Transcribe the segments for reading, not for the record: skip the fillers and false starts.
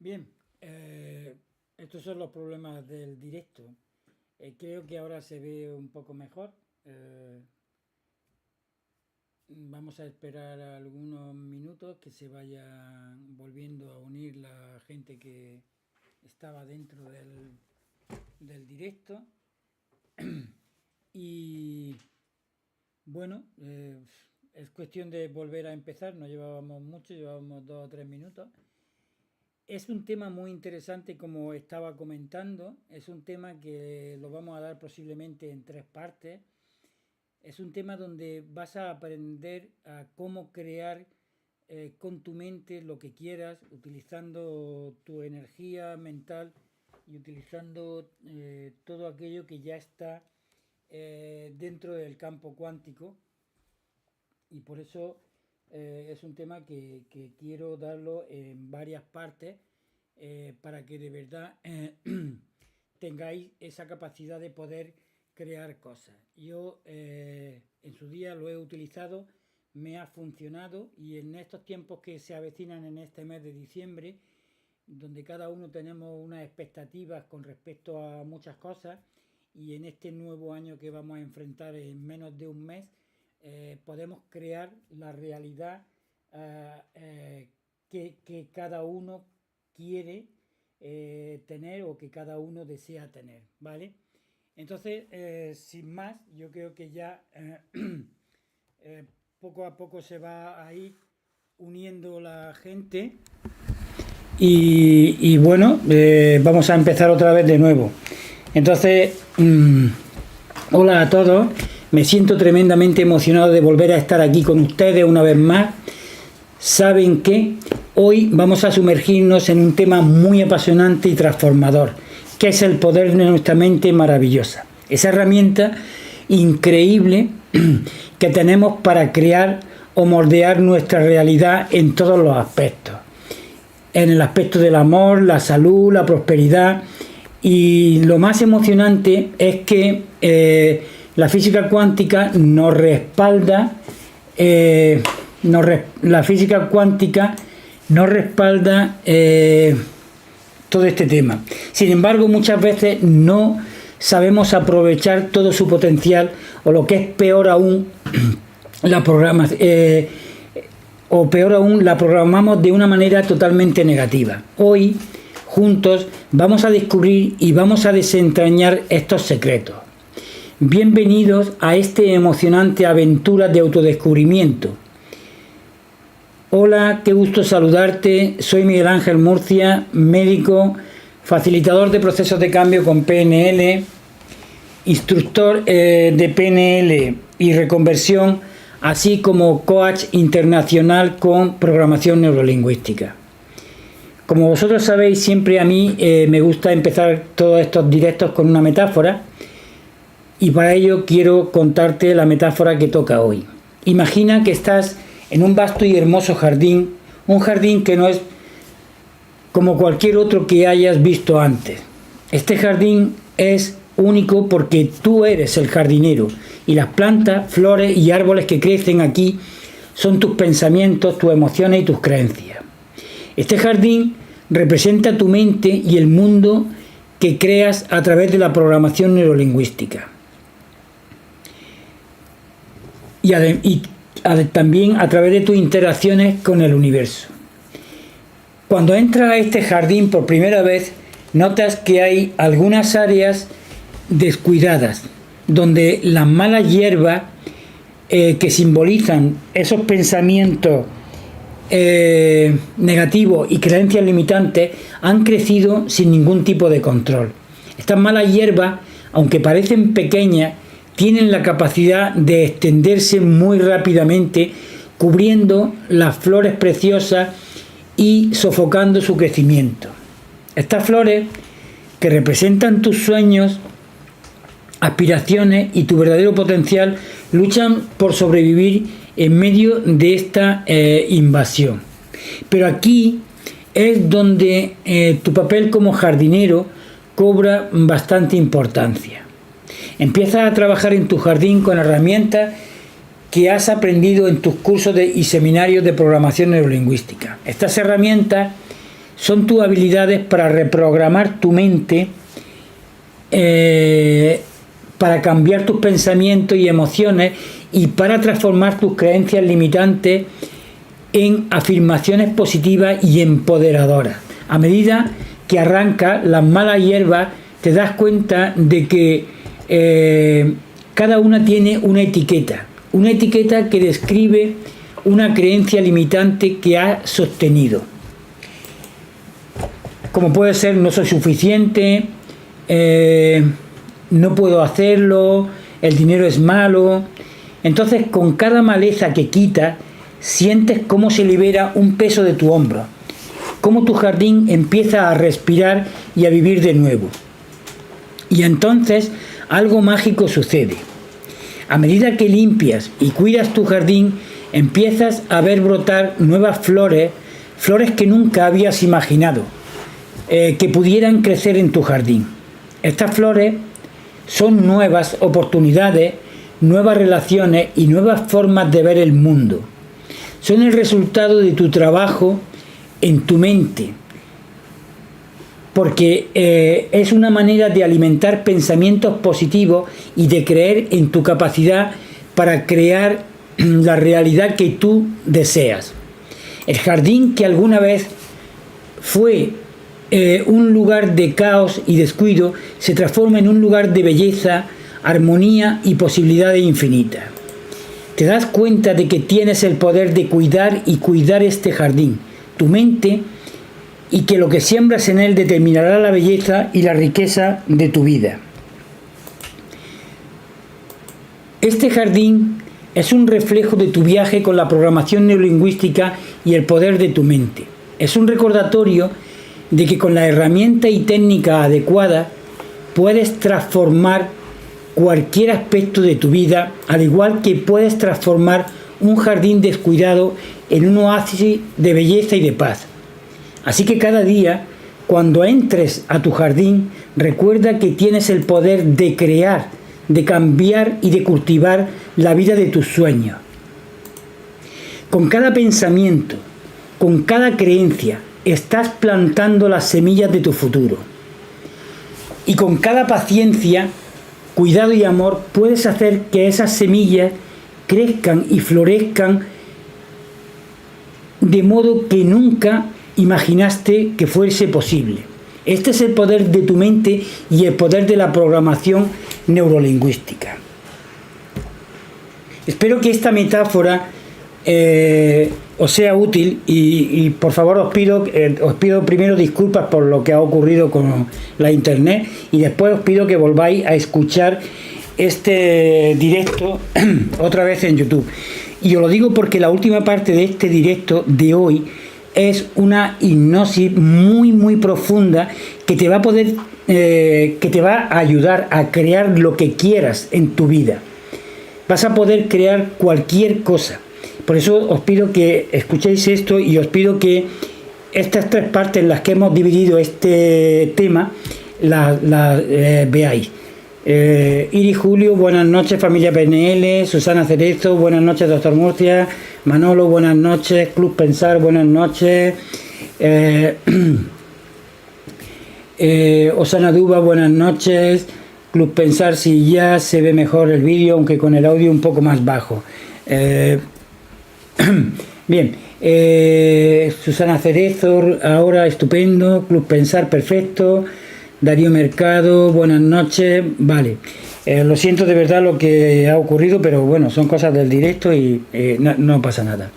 Bien, estos son los problemas del directo. Creo que ahora se ve un poco mejor. Vamos a esperar algunos minutos que se vaya volviendo a unir la gente que estaba dentro del directo. Y bueno, es cuestión de volver a empezar. No llevábamos mucho, llevábamos 2 o 3 minutos. Es un tema muy interesante, como estaba comentando. Es un tema que lo vamos a dar posiblemente en 3 partes. Es un tema donde vas a aprender a cómo crear con tu mente lo que quieras, utilizando tu energía mental y utilizando todo aquello que ya está dentro del campo cuántico. Y por eso es un tema que quiero darlo en varias partes para que de verdad tengáis esa capacidad de poder crear cosas. Yo en su día lo he utilizado, me ha funcionado, y en estos tiempos que se avecinan en este mes de diciembre, donde cada uno tenemos unas expectativas con respecto a muchas cosas, y en este nuevo año que vamos a enfrentar en menos de un mes, podemos crear la realidad que cada uno quiere tener o que cada uno desea tener, ¿vale? Entonces, sin más, yo creo que ya poco a poco se va a ir uniendo la gente y bueno, vamos a empezar otra vez de nuevo. Entonces, hola a todos. Me siento tremendamente emocionado de volver a estar aquí con ustedes una vez más. Saben que hoy vamos a sumergirnos en un tema muy apasionante y transformador, que es el poder de nuestra mente maravillosa. Esa herramienta increíble que tenemos para crear o moldear nuestra realidad en todos los aspectos. En el aspecto del amor, la salud, la prosperidad. Y lo más emocionante es que la física cuántica nos respalda, la física cuántica nos respalda todo este tema. Sin embargo, muchas veces no sabemos aprovechar todo su potencial, o lo que es peor aún, la programamos de una manera totalmente negativa. Hoy, juntos, vamos a descubrir y vamos a desentrañar estos secretos. Bienvenidos a esta emocionante aventura de autodescubrimiento. Hola, qué gusto saludarte. Soy Miguel Ángel Murcia, médico, facilitador de procesos de cambio con PNL, instructor de PNL y reconversión, así como coach internacional con programación neurolingüística. Como vosotros sabéis, siempre a mí me gusta empezar todos estos directos con una metáfora, y para ello quiero contarte la metáfora que toca hoy. Imagina que estás en un vasto y hermoso jardín, un jardín que no es como cualquier otro que hayas visto antes. Este jardín es único porque tú eres el jardinero, y las plantas, flores y árboles que crecen aquí son tus pensamientos, tus emociones y tus creencias. Este jardín representa tu mente y el mundo que creas a través de la programación neurolingüística. Y también a través de tus interacciones con el universo. Cuando entras a este jardín por primera vez, notas que hay algunas áreas descuidadas, donde las malas hierbas que simbolizan esos pensamientos negativos y creencias limitantes han crecido sin ningún tipo de control. Estas malas hierbas, aunque parecen pequeñas, tienen la capacidad de extenderse muy rápidamente, cubriendo las flores preciosas y sofocando su crecimiento. Estas flores, que representan tus sueños, aspiraciones y tu verdadero potencial, luchan por sobrevivir en medio de esta invasión. Pero aquí es donde tu papel como jardinero cobra bastante importancia. Empiezas a trabajar en tu jardín con herramientas que has aprendido en tus cursos y seminarios de programación neurolingüística. Estas herramientas son tus habilidades para reprogramar tu mente, para cambiar tus pensamientos y emociones y para transformar tus creencias limitantes en afirmaciones positivas y empoderadoras. A medida que arrancas las malas hierbas, te das cuenta de que cada una tiene una etiqueta que describe una creencia limitante que has sostenido. Como puede ser: no soy suficiente, no puedo hacerlo, el dinero es malo. Entonces, con cada maleza que quitas, sientes cómo se libera un peso de tu hombro, cómo tu jardín empieza a respirar y a vivir de nuevo. Y entonces algo mágico sucede. A medida que limpias y cuidas tu jardín, empiezas a ver brotar nuevas flores que nunca habías imaginado que pudieran crecer en tu jardín. Estas flores son nuevas oportunidades, nuevas relaciones y nuevas formas de ver el mundo. Son el resultado de tu trabajo en tu mente, porque es una manera de alimentar pensamientos positivos y de creer en tu capacidad para crear la realidad que tú deseas. El jardín que alguna vez fue un lugar de caos y descuido se transforma en un lugar de belleza, armonía y posibilidades infinitas. Te das cuenta de que tienes el poder de cuidar y cuidar este jardín, tu mente, y que lo que siembras en él determinará la belleza y la riqueza de tu vida. Este jardín es un reflejo de tu viaje con la programación neurolingüística y el poder de tu mente. Es un recordatorio de que con la herramienta y técnica adecuada puedes transformar cualquier aspecto de tu vida, al igual que puedes transformar un jardín descuidado en un oasis de belleza y de paz. Así que cada día, cuando entres a tu jardín, recuerda que tienes el poder de crear, de cambiar y de cultivar la vida de tus sueños. Con cada pensamiento, con cada creencia, estás plantando las semillas de tu futuro. Y con cada paciencia, cuidado y amor, puedes hacer que esas semillas crezcan y florezcan de modo que nunca imaginaste que fuese posible. Este es el poder de tu mente y el poder de la programación neurolingüística. Espero que esta metáfora os sea útil y por favor os pido primero disculpas por lo que ha ocurrido con la internet y después os pido que volváis a escuchar este directo otra vez en YouTube. Y os lo digo porque la última parte de este directo de hoy es una hipnosis muy profunda que te va a poder que te va a ayudar a crear lo que quieras en tu vida. Vas a poder crear cualquier cosa. Por eso os pido que escuchéis esto y os pido que estas tres partes en las que hemos dividido este tema las veáis. Iri Julio, buenas noches familia PNL. Susana Cerezo, buenas noches doctor Murcia. Manolo, buenas noches. Club Pensar, buenas noches. Osana Duba, buenas noches. Club Pensar, si ya se ve mejor el vídeo, aunque con el audio un poco más bajo. Bien, Susana Cerezo, ahora estupendo. Club Pensar, perfecto. Darío Mercado, buenas noches. Vale, lo siento de verdad lo que ha ocurrido, pero bueno, son cosas del directo y no pasa nada.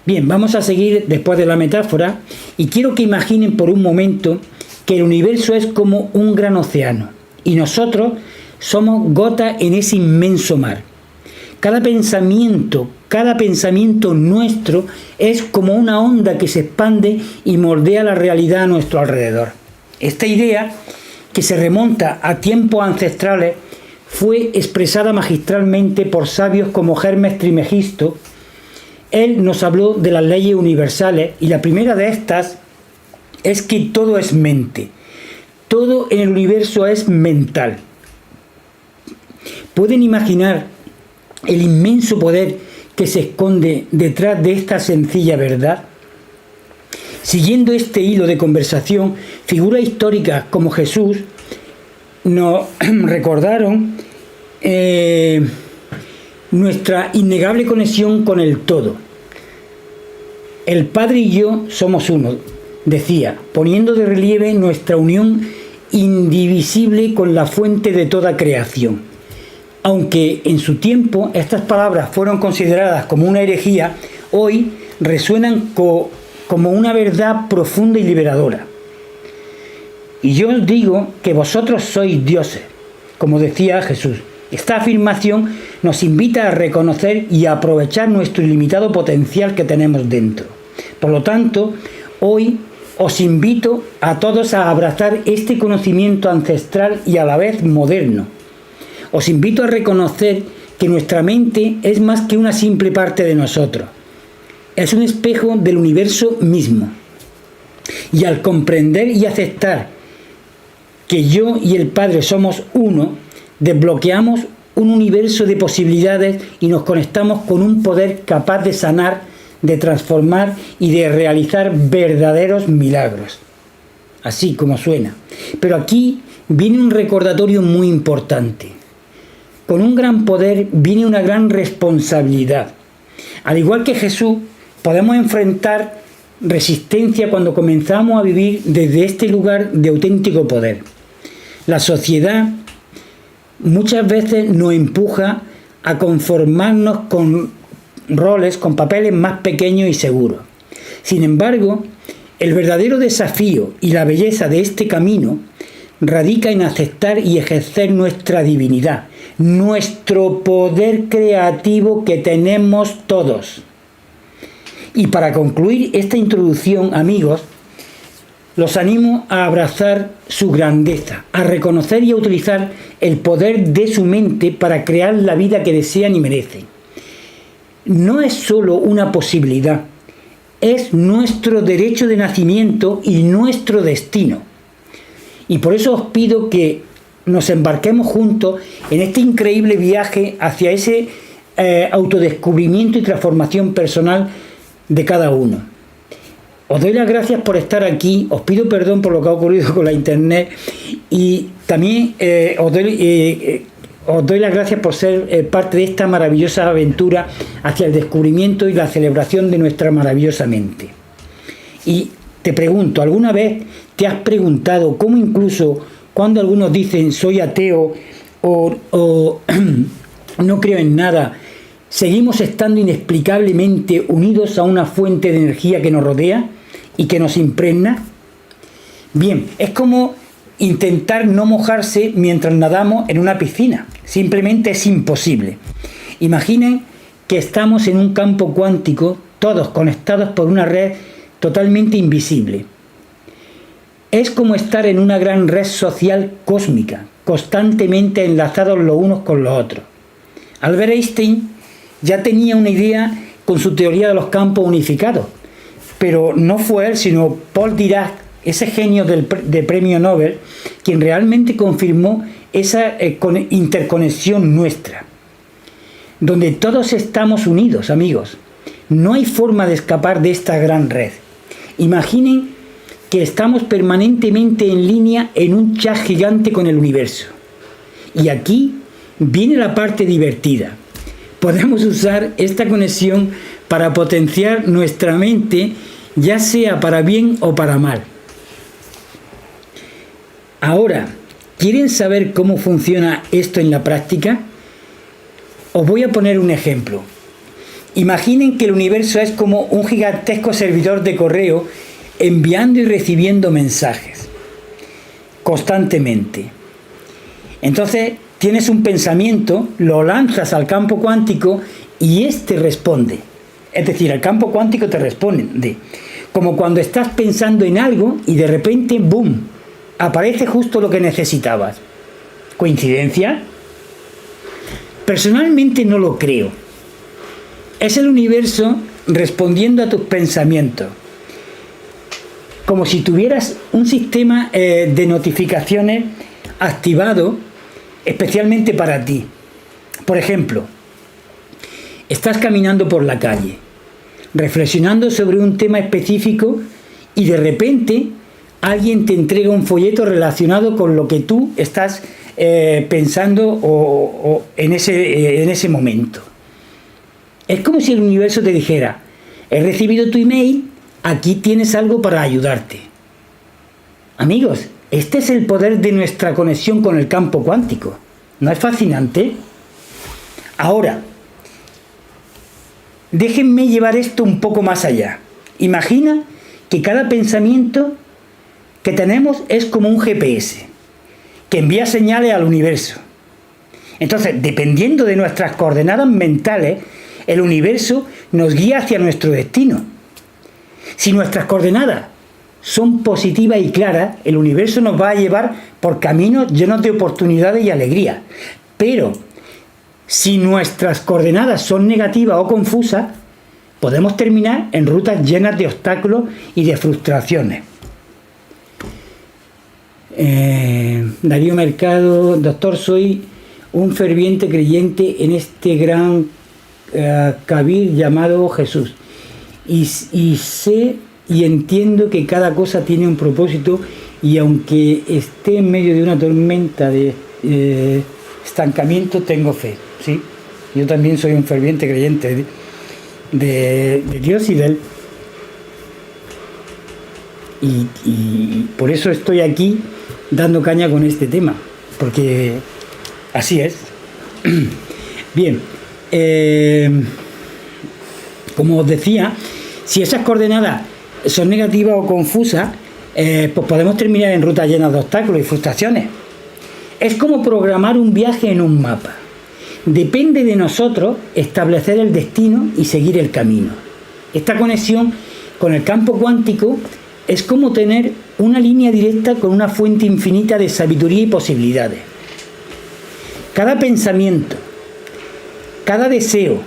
Bien, vamos a seguir después de la metáfora y quiero que imaginen por un momento que el universo es como un gran océano y nosotros somos gotas en ese inmenso mar. Cada pensamiento nuestro es como una onda que se expande y moldea la realidad a nuestro alrededor. Esta idea, que se remonta a tiempos ancestrales, fue expresada magistralmente por sabios como Hermes Trismegisto. Él nos habló de las leyes universales y la primera de estas es que todo es mente. Todo en el universo es mental. ¿Pueden imaginar el inmenso poder que se esconde detrás de esta sencilla verdad? Siguiendo este hilo de conversación, figuras históricas como Jesús nos recordaron nuestra innegable conexión con el todo. El Padre y yo somos uno, decía, poniendo de relieve nuestra unión indivisible con la fuente de toda creación. Aunque en su tiempo estas palabras fueron consideradas como una herejía, hoy resuenan como una verdad profunda y liberadora. Y yo os digo que vosotros sois dioses, como decía Jesús. Esta afirmación nos invita a reconocer y a aprovechar nuestro ilimitado potencial que tenemos dentro. Por lo tanto, hoy os invito a todos a abrazar este conocimiento ancestral y a la vez moderno. Os invito a reconocer que nuestra mente es más que una simple parte de nosotros. Es un espejo del universo mismo. Y al comprender y aceptar que yo y el Padre somos uno, desbloqueamos un universo de posibilidades y nos conectamos con un poder capaz de sanar, de transformar y de realizar verdaderos milagros. Así como suena. Pero aquí viene un recordatorio muy importante. Con un gran poder viene una gran responsabilidad. Al igual que Jesús, podemos enfrentar resistencia cuando comenzamos a vivir desde este lugar de auténtico poder. La sociedad muchas veces nos empuja a conformarnos con roles, con papeles más pequeños y seguros. Sin embargo, el verdadero desafío y la belleza de este camino radica en aceptar y ejercer nuestra divinidad, nuestro poder creativo que tenemos todos. Y para concluir esta introducción, amigos, los animo a abrazar su grandeza, a reconocer y a utilizar el poder de su mente para crear la vida que desean y merecen. No es solo una posibilidad, es nuestro derecho de nacimiento y nuestro destino. Y por eso os pido que nos embarquemos juntos en este increíble viaje hacia ese autodescubrimiento y transformación personal de cada uno. Os doy las gracias por estar aquí, os pido perdón por lo que ha ocurrido con la internet y también os doy las gracias por ser parte de esta maravillosa aventura hacia el descubrimiento y la celebración de nuestra maravillosa mente. Y te pregunto, ¿alguna vez te has preguntado cómo incluso cuando algunos dicen soy ateo o no creo en nada, seguimos estando inexplicablemente unidos a una fuente de energía que nos rodea y que nos impregna? Bien, es como intentar no mojarse mientras nadamos en una piscina. Simplemente es imposible. Imaginen que estamos en un campo cuántico, todos conectados por una red totalmente invisible. Es como estar en una gran red social cósmica, constantemente enlazados los unos con los otros. Albert Einstein ya tenía una idea con su teoría de los campos unificados, pero no fue él, sino Paul Dirac, ese genio de premio Nobel, quien realmente confirmó esa interconexión nuestra, donde todos estamos unidos, amigos. No hay forma de escapar de esta gran red. Imaginen que estamos permanentemente en línea en un chat gigante con el universo. Y aquí viene la parte divertida. Podemos usar esta conexión para potenciar nuestra mente, ya sea para bien o para mal. Ahora, ¿quieren saber cómo funciona esto en la práctica? Os voy a poner un ejemplo. Imaginen que el universo es como un gigantesco servidor de correo enviando y recibiendo mensajes constantemente. Entonces, tienes un pensamiento, lo lanzas al campo cuántico y éste responde. Es decir, el campo cuántico te responde. Como cuando estás pensando en algo y de repente, ¡boom!, aparece justo lo que necesitabas. ¿Coincidencia? Personalmente no lo creo. Es el universo respondiendo a tus pensamientos. Como si tuvieras un sistema de notificaciones activado especialmente para ti. Por ejemplo, estás caminando por la calle, reflexionando sobre un tema específico y de repente alguien te entrega un folleto relacionado con lo que tú estás pensando o en ese momento. Es como si el universo te dijera: he recibido tu email, aquí tienes algo para ayudarte. Amigos, este es el poder de nuestra conexión con el campo cuántico. ¿No es fascinante? Ahora, déjenme llevar esto un poco más allá. Imagina que cada pensamiento que tenemos es como un GPS que envía señales al universo. Entonces, dependiendo de nuestras coordenadas mentales, el universo nos guía hacia nuestro destino. Si nuestras coordenadas son positivas y claras, el universo nos va a llevar por caminos llenos de oportunidades y alegría. Pero si nuestras coordenadas son negativas o confusas, podemos terminar en rutas llenas de obstáculos y de frustraciones. Darío Mercado: doctor, soy un ferviente creyente en este gran Kabir llamado Jesús, y sé y entiendo que cada cosa tiene un propósito, y aunque esté en medio de una tormenta de estancamiento, tengo fe. ¿Sí? Yo también soy un ferviente creyente de Dios y de Él, y por eso estoy aquí dando caña con este tema, porque así es. Bien, como os decía, si esas coordenadas son negativas o confusas, pues podemos terminar en rutas llenas de obstáculos y frustraciones. Es como programar un viaje en un mapa. Depende de nosotros establecer el destino y seguir el camino. Esta conexión con el campo cuántico es como tener una línea directa con una fuente infinita de sabiduría y posibilidades. Cada pensamiento, cada deseo,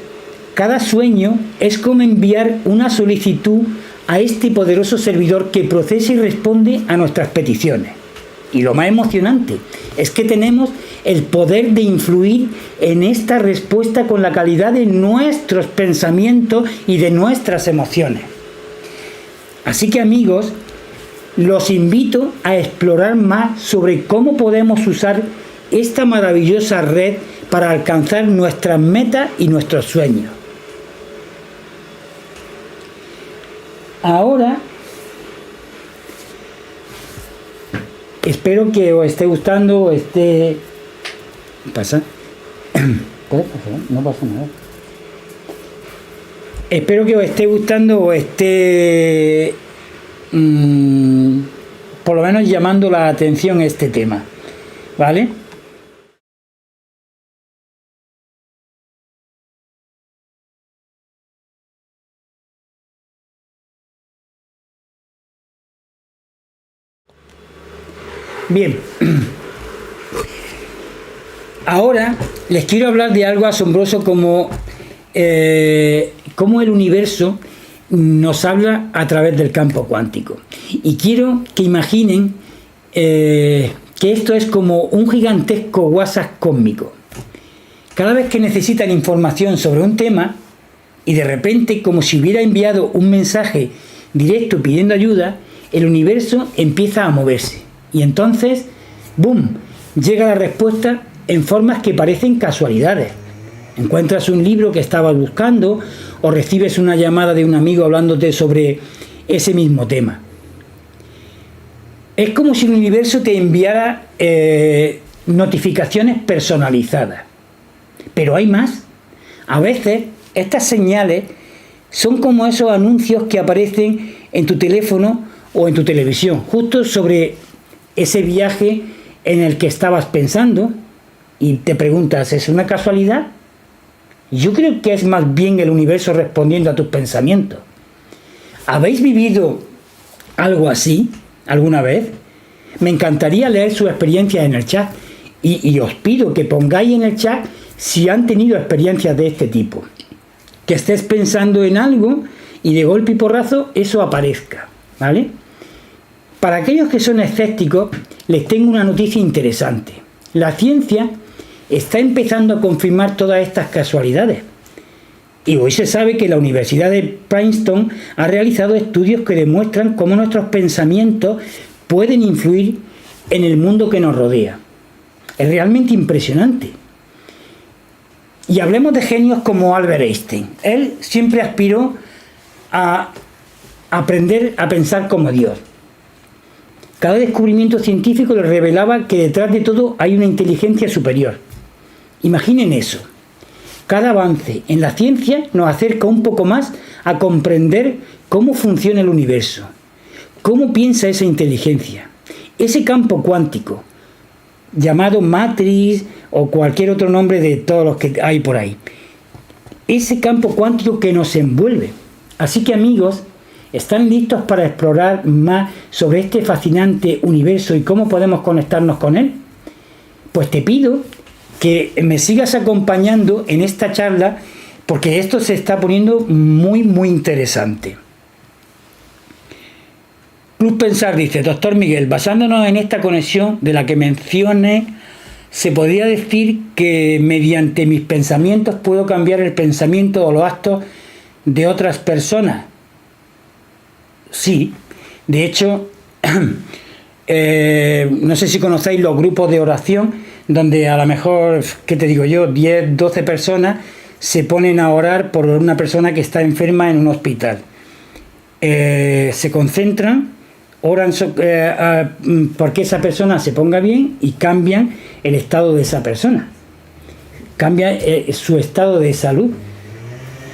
cada sueño es como enviar una solicitud a este poderoso servidor que procesa y responde a nuestras peticiones. Y lo más emocionante es que tenemos el poder de influir en esta respuesta con la calidad de nuestros pensamientos y de nuestras emociones. Así que, amigos, los invito a explorar más sobre cómo podemos usar esta maravillosa red para alcanzar nuestras metas y nuestros sueños. Ahora, espero que os esté gustando o esté... ¿Pasa? ¿Puede pasar? No pasa nada. Espero que os esté gustando o esté por lo menos llamando la atención este tema, ¿vale? Bien, ahora les quiero hablar de algo asombroso como el universo nos habla a través del campo cuántico. Y quiero que imaginen que esto es como un gigantesco WhatsApp cósmico. Cada vez que necesitan información sobre un tema y de repente, como si hubiera enviado un mensaje directo pidiendo ayuda, el universo empieza a moverse. Y entonces, ¡boom!, llega la respuesta en formas que parecen casualidades. Encuentras un libro que estabas buscando o recibes una llamada de un amigo hablándote sobre ese mismo tema. Es como si el universo te enviara notificaciones personalizadas. Pero hay más. A veces estas señales son como esos anuncios que aparecen en tu teléfono o en tu televisión, justo sobre ese viaje en el que estabas pensando, y te preguntas, ¿es una casualidad? Yo creo que es más bien el universo respondiendo a tus pensamientos. ¿Habéis vivido algo así alguna vez? Me encantaría leer sus experiencias en el chat y os pido que pongáis en el chat si han tenido experiencias de este tipo. Que estés pensando en algo y de golpe y porrazo eso aparezca, ¿vale? Para aquellos que son escépticos, les tengo una noticia interesante. La ciencia está empezando a confirmar todas estas casualidades. Y hoy se sabe que la Universidad de Princeton ha realizado estudios que demuestran cómo nuestros pensamientos pueden influir en el mundo que nos rodea. Es realmente impresionante. Y hablemos de genios como Albert Einstein. Él siempre aspiró a aprender a pensar como Dios. Cada descubrimiento científico le revelaba que detrás de todo hay una inteligencia superior. Imaginen eso. Cada avance en la ciencia nos acerca un poco más a comprender cómo funciona el universo, cómo piensa esa inteligencia. Ese campo cuántico, llamado Matrix o cualquier otro nombre de todos los que hay por ahí. Ese campo cuántico que nos envuelve. Así que, amigos, ¿están listos para explorar más sobre este fascinante universo y cómo podemos conectarnos con él? Pues te pido que me sigas acompañando en esta charla porque esto se está poniendo muy, muy interesante. Club Pensar dice, doctor Miguel, basándonos en esta conexión de la que mencioné, ¿se podría decir que mediante mis pensamientos puedo cambiar el pensamiento o los actos de otras personas? Sí, de hecho, no sé si conocéis los grupos de oración, donde a lo mejor, ¿qué te digo yo?, 10, 12 personas se ponen a orar por una persona que está enferma en un hospital. Se concentran, oran porque esa persona se ponga bien y cambian el estado de esa persona. Cambia su estado de salud.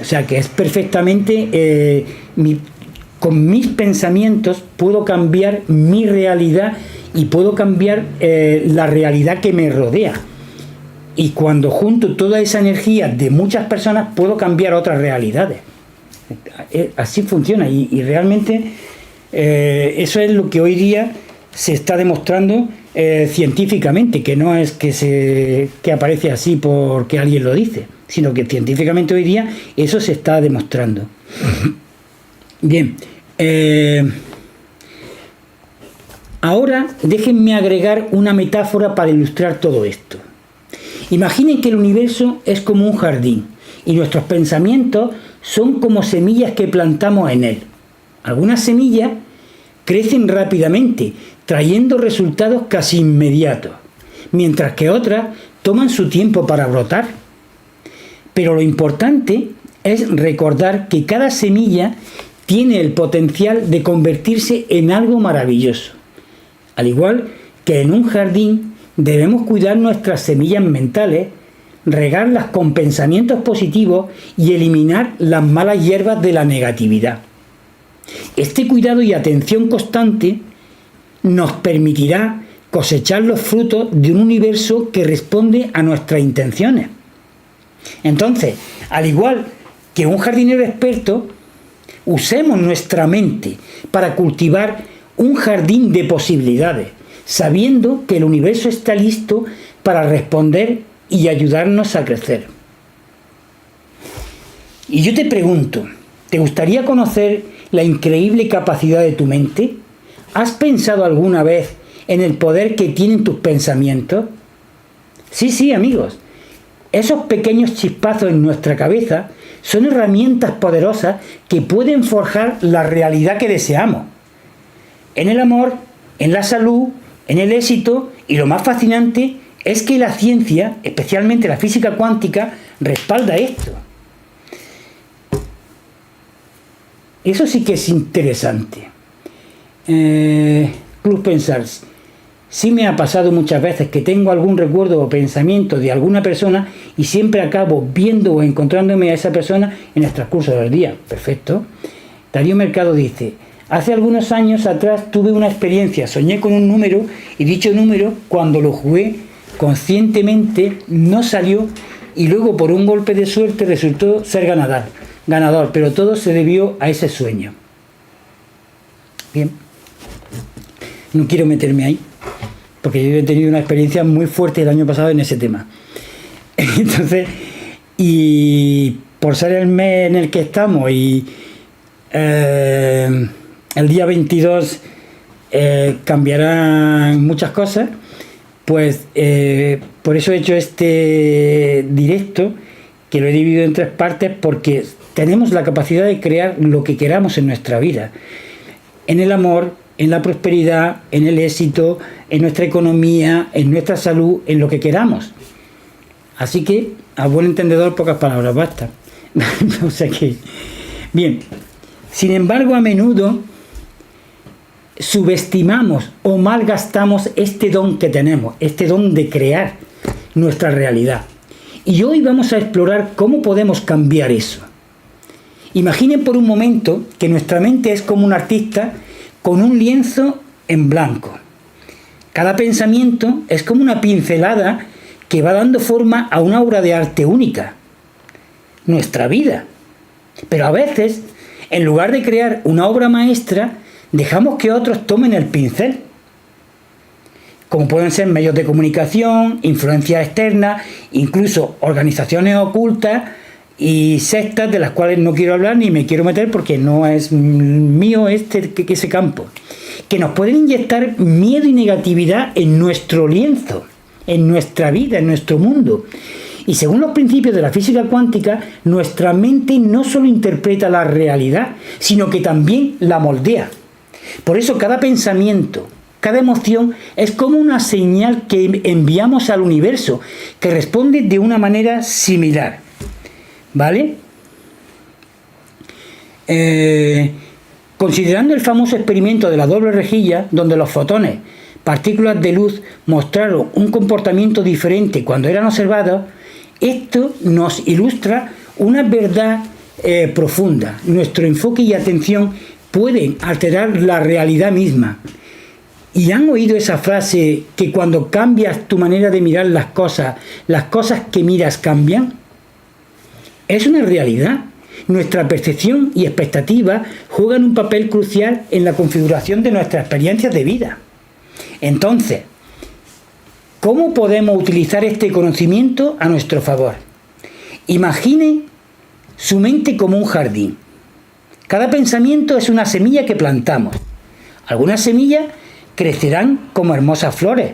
O sea que es perfectamente... con mis pensamientos puedo cambiar mi realidad y puedo cambiar la realidad que me rodea. Y cuando junto toda esa energía de muchas personas puedo cambiar otras realidades. Así funciona y realmente eso es lo que hoy día se está demostrando científicamente, que no es que aparece así porque alguien lo dice, sino que científicamente hoy día eso se está demostrando. Bien, ahora déjenme agregar una metáfora para ilustrar todo esto. Imaginen que el universo es como un jardín y nuestros pensamientos son como semillas que plantamos en él. Algunas semillas crecen rápidamente, trayendo resultados casi inmediatos, mientras que otras toman su tiempo para brotar. Pero lo importante es recordar que cada semilla tiene el potencial de convertirse en algo maravilloso. Al igual que en un jardín, debemos cuidar nuestras semillas mentales, regarlas con pensamientos positivos y eliminar las malas hierbas de la negatividad. Este cuidado y atención constante nos permitirá cosechar los frutos de un universo que responde a nuestras intenciones. Entonces, al igual que un jardinero experto, usemos nuestra mente para cultivar un jardín de posibilidades, sabiendo que el universo está listo para responder y ayudarnos a crecer. Y yo te pregunto, ¿te gustaría conocer la increíble capacidad de tu mente? ¿Has pensado alguna vez en el poder que tienen tus pensamientos? Sí, amigos. Esos pequeños chispazos en nuestra cabeza son herramientas poderosas que pueden forjar la realidad que deseamos. En el amor, en la salud, en el éxito, y lo más fascinante es que la ciencia, especialmente la física cuántica, respalda esto. Eso sí que es interesante. Club Pensar. Sí me ha pasado muchas veces que tengo algún recuerdo o pensamiento de alguna persona y siempre acabo viendo o encontrándome a esa persona en el transcurso del día. Perfecto. Darío Mercado dice, hace algunos años atrás tuve una experiencia, soñé con un número y dicho número, cuando lo jugué conscientemente, no salió y luego por un golpe de suerte resultó ser ganador, pero todo se debió a ese sueño. Bien. No quiero meterme ahí, porque yo he tenido una experiencia muy fuerte el año pasado en ese tema. Entonces, y por ser el mes en el que estamos y el día 22 cambiarán muchas cosas, pues por eso he hecho este directo que lo he dividido en tres partes porque tenemos la capacidad de crear lo que queramos en nuestra vida. En el amor, en la prosperidad, en el éxito, en nuestra economía, en nuestra salud, en lo que queramos. Así que, a buen entendedor, pocas palabras basta. O sea que, bien. Sin embargo, a menudo subestimamos o malgastamos este don que tenemos, este don de crear nuestra realidad. Y hoy vamos a explorar cómo podemos cambiar eso. Imaginen por un momento que nuestra mente es como un artista con un lienzo en blanco. Cada pensamiento es como una pincelada que va dando forma a una obra de arte única, nuestra vida. Pero a veces, en lugar de crear una obra maestra, dejamos que otros tomen el pincel, como pueden ser medios de comunicación, influencias externas, incluso organizaciones ocultas y sectas de las cuales no quiero hablar ni me quiero meter porque no es mío ese campo, que nos pueden inyectar miedo y negatividad en nuestro lienzo, en nuestra vida, en nuestro mundo. Y según los principios de la física cuántica, nuestra mente no solo interpreta la realidad, sino que también la moldea. Por eso cada pensamiento, cada emoción es como una señal que enviamos al universo, que responde de una manera similar. ¿Vale? Considerando el famoso experimento de la doble rejilla, donde los fotones, partículas de luz, mostraron un comportamiento diferente cuando eran observados, esto nos ilustra una verdad profunda. Nuestro enfoque y atención pueden alterar la realidad misma. ¿Y han oído esa frase que cuando cambias tu manera de mirar las cosas que miras cambian? Es una realidad. Nuestra percepción y expectativa juegan un papel crucial en la configuración de nuestras experiencias de vida. Entonces, ¿cómo podemos utilizar este conocimiento a nuestro favor? Imagine su mente como un jardín. Cada pensamiento es una semilla que plantamos. Algunas semillas crecerán como hermosas flores,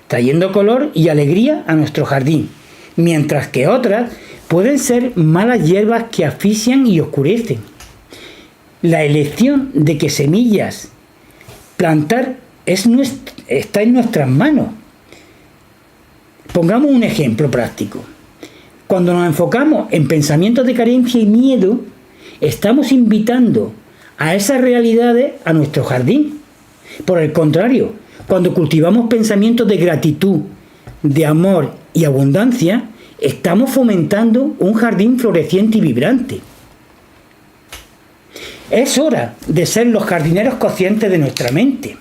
trayendo color y alegría a nuestro jardín, mientras que otras pueden ser malas hierbas que asfixian y oscurecen. La elección de qué semillas plantar está en nuestras manos. Pongamos un ejemplo práctico. Cuando nos enfocamos en pensamientos de carencia y miedo, estamos invitando a esas realidades a nuestro jardín. Por el contrario, cuando cultivamos pensamientos de gratitud, de amor y abundancia, estamos fomentando un jardín floreciente y vibrante. Es hora de ser los jardineros conscientes de nuestra mente.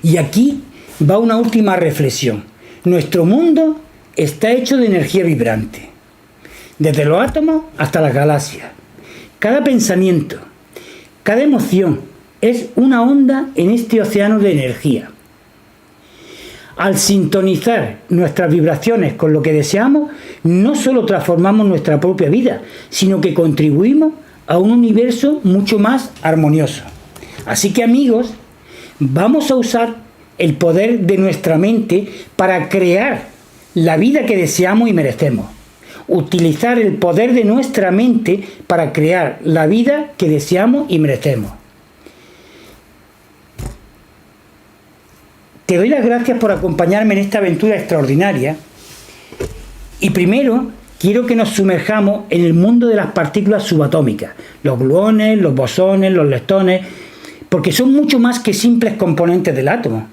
Y aquí va una última reflexión. Nuestro mundo está hecho de energía vibrante, desde los átomos hasta las galaxias. Cada pensamiento, cada emoción es una onda en este océano de energía. Al sintonizar nuestras vibraciones con lo que deseamos, no solo transformamos nuestra propia vida, sino que contribuimos a un universo mucho más armonioso. Así que, amigos, vamos a usar el poder de nuestra mente para crear la vida que deseamos y merecemos. Utilizar el poder de nuestra mente para crear la vida que deseamos y merecemos. Te doy las gracias por acompañarme en esta aventura extraordinaria. Y primero, quiero que nos sumerjamos en el mundo de las partículas subatómicas, los gluones, los bosones, los leptones, porque son mucho más que simples componentes del átomo.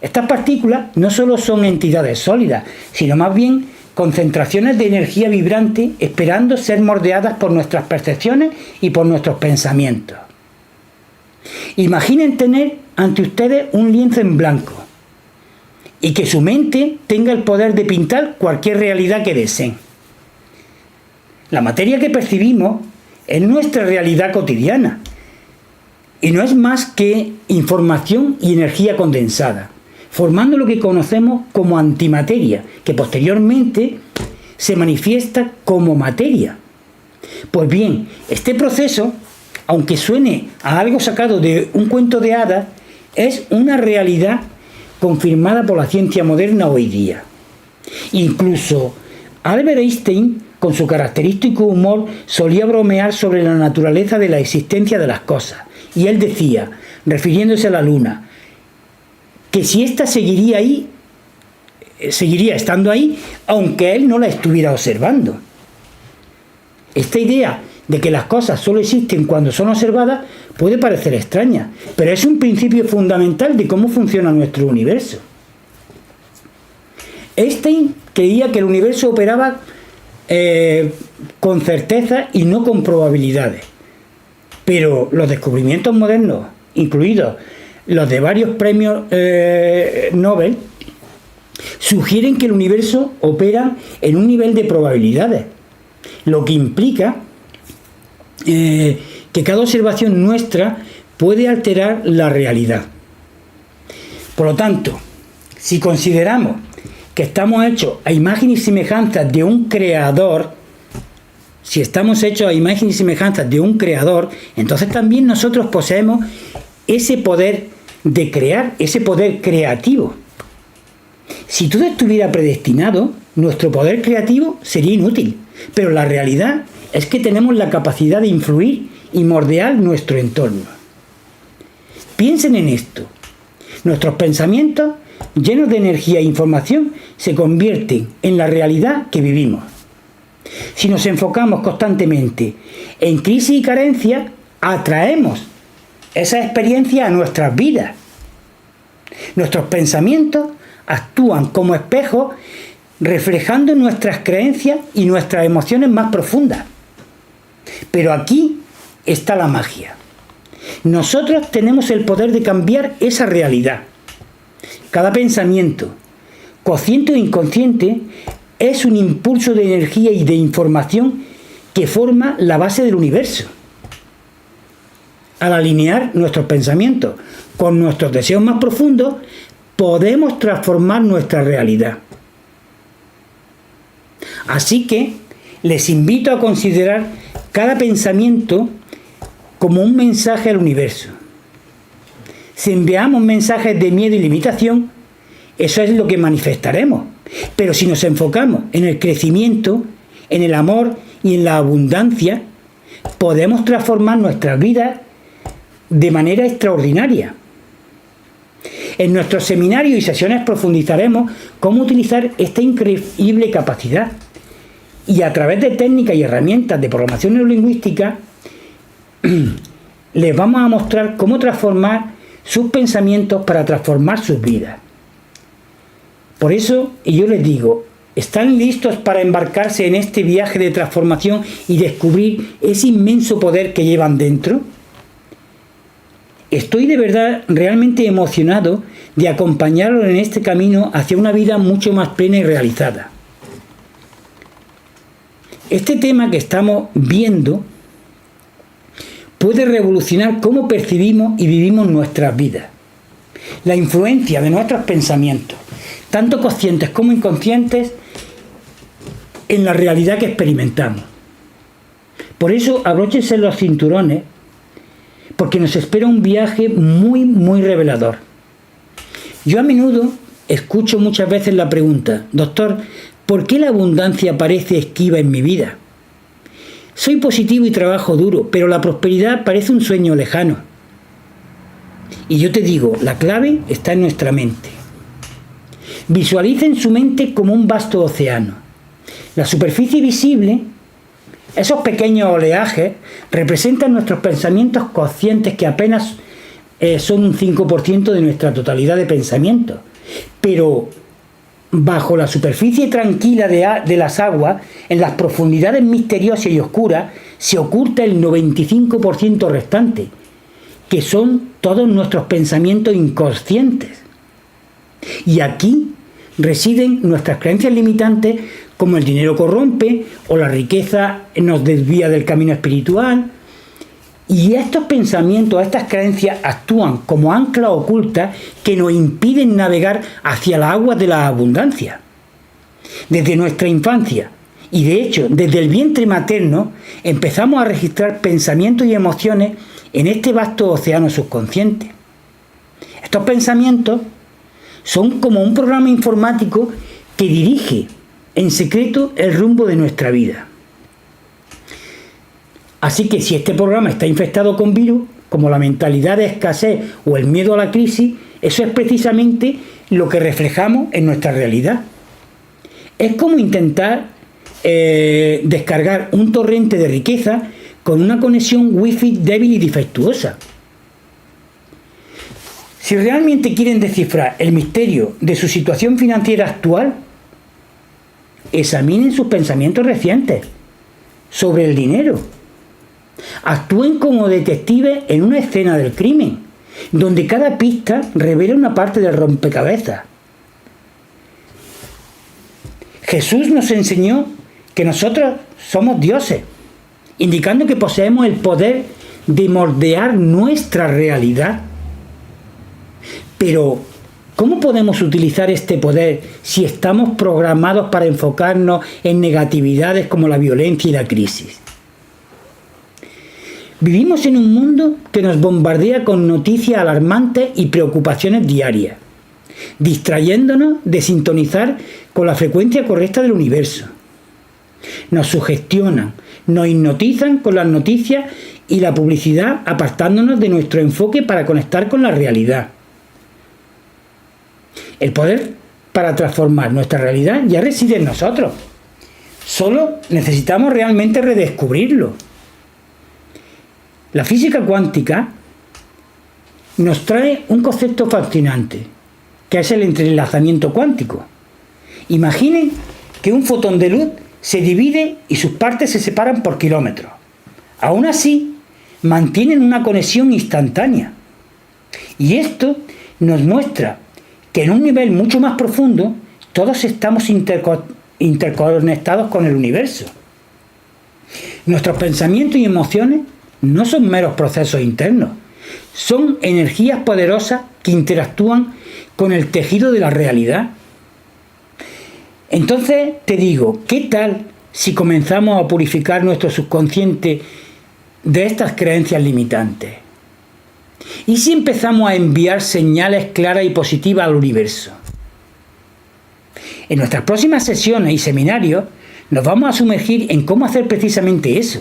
Estas partículas no solo son entidades sólidas, sino más bien concentraciones de energía vibrante esperando ser moldeadas por nuestras percepciones y por nuestros pensamientos. Imaginen tener ante ustedes un lienzo en blanco y que su mente tenga el poder de pintar cualquier realidad que deseen. La materia que percibimos es nuestra realidad cotidiana y no es más que información y energía condensada, formando lo que conocemos como antimateria, que posteriormente se manifiesta como materia. Pues bien, este proceso, aunque suene a algo sacado de un cuento de hadas, es una realidad confirmada por la ciencia moderna hoy día. Incluso Albert Einstein con su característico humor, solía bromear sobre la naturaleza de la existencia de las cosas. Y él decía, refiriéndose a la luna, que si ésta seguiría estando ahí, aunque él no la estuviera observando. Esta idea de que las cosas solo existen cuando son observadas puede parecer extraña, pero es un principio fundamental de cómo funciona nuestro universo. Einstein creía que el universo operaba con certeza y no con probabilidades, pero los descubrimientos modernos, incluidos los de varios premios Nobel, sugieren que el universo opera en un nivel de probabilidades, lo que implica que cada observación nuestra puede alterar la realidad. Por lo tanto, si consideramos que estamos hechos a imagen y semejanza de un creador, si estamos hechos a imagen y semejanza de un creador, entonces también nosotros poseemos ese poder de crear, ese poder creativo. Si todo estuviera predestinado, nuestro poder creativo sería inútil, pero la realidad es que tenemos la capacidad de influir y moldear nuestro entorno. Piensen en esto. Nuestros pensamientos, llenos de energía e información, se convierten en la realidad que vivimos. Si nos enfocamos constantemente en crisis y carencia, atraemos esa experiencia a nuestras vidas. Nuestros pensamientos actúan como espejos, reflejando nuestras creencias y nuestras emociones más profundas. Pero aquí está la magia. Nosotros tenemos el poder de cambiar esa realidad. Cada pensamiento, consciente o inconsciente, es un impulso de energía y de información que forma la base del universo. Al alinear nuestros pensamientos con nuestros deseos más profundos, podemos transformar nuestra realidad. Así que les invito a considerar cada pensamiento como un mensaje al universo. Si enviamos mensajes de miedo y limitación, eso es lo que manifestaremos. Pero si nos enfocamos en el crecimiento, en el amor y en la abundancia, podemos transformar nuestras vidas de manera extraordinaria. En nuestros seminarios y sesiones profundizaremos cómo utilizar esta increíble capacidad. Y a través de técnicas y herramientas de programación neurolingüística, les vamos a mostrar cómo transformar sus pensamientos para transformar sus vidas. Por eso, yo les digo, ¿están listos para embarcarse en este viaje de transformación y descubrir ese inmenso poder que llevan dentro? Estoy de verdad realmente emocionado de acompañarlos en este camino hacia una vida mucho más plena y realizada. Este tema que estamos viendo puede revolucionar cómo percibimos y vivimos nuestras vidas. La influencia de nuestros pensamientos, tanto conscientes como inconscientes, en la realidad que experimentamos. Por eso, abróchense los cinturones, porque nos espera un viaje muy, muy revelador. Yo a menudo escucho muchas veces la pregunta: doctor, ¿por qué la abundancia parece esquiva en mi vida? Soy positivo y trabajo duro, pero la prosperidad parece un sueño lejano. Y yo te digo, la clave está en nuestra mente. Visualicen su mente como un vasto océano. La superficie visible, esos pequeños oleajes, representan nuestros pensamientos conscientes, que apenas son un 5% de nuestra totalidad de pensamientos. Pero bajo la superficie tranquila de las aguas, en las profundidades misteriosas y oscuras, se oculta el 95% restante, que son todos nuestros pensamientos inconscientes. Y aquí residen nuestras creencias limitantes, como el dinero corrompe o la riqueza nos desvía del camino espiritual. Y estos pensamientos, estas creencias actúan como anclas ocultas que nos impiden navegar hacia las aguas de la abundancia. Desde nuestra infancia, y de hecho desde el vientre materno, empezamos a registrar pensamientos y emociones en este vasto océano subconsciente. Estos pensamientos son como un programa informático que dirige en secreto el rumbo de nuestra vida. Así que si este programa está infectado con virus, como la mentalidad de escasez o el miedo a la crisis, eso es precisamente lo que reflejamos en nuestra realidad. Es como intentar descargar un torrente de riqueza con una conexión wifi débil y defectuosa. Si realmente quieren descifrar el misterio de su situación financiera actual, examinen sus pensamientos recientes sobre el dinero. Actúen como detectives en una escena del crimen, donde cada pista revela una parte del rompecabezas. Jesús nos enseñó que nosotros somos dioses, indicando que poseemos el poder de moldear nuestra realidad. Pero, ¿cómo podemos utilizar este poder si estamos programados para enfocarnos en negatividades como la violencia y la crisis? Vivimos en un mundo que nos bombardea con noticias alarmantes y preocupaciones diarias, distrayéndonos de sintonizar con la frecuencia correcta del universo. Nos sugestionan, nos hipnotizan con las noticias y la publicidad, apartándonos de nuestro enfoque para conectar con la realidad. El poder para transformar nuestra realidad ya reside en nosotros. Solo necesitamos realmente redescubrirlo. La física cuántica nos trae un concepto fascinante, que es el entrelazamiento cuántico. Imaginen que un fotón de luz se divide y sus partes se separan por kilómetros. Aún así, mantienen una conexión instantánea. Y esto nos muestra que en un nivel mucho más profundo, todos estamos interconectados con el universo. Nuestros pensamientos y emociones no son meros procesos internos, son energías poderosas que interactúan con el tejido de la realidad. Entonces te digo, ¿qué tal si comenzamos a purificar nuestro subconsciente de estas creencias limitantes? ¿Y si empezamos a enviar señales claras y positivas al universo? En nuestras próximas sesiones y seminarios nos vamos a sumergir en cómo hacer precisamente eso.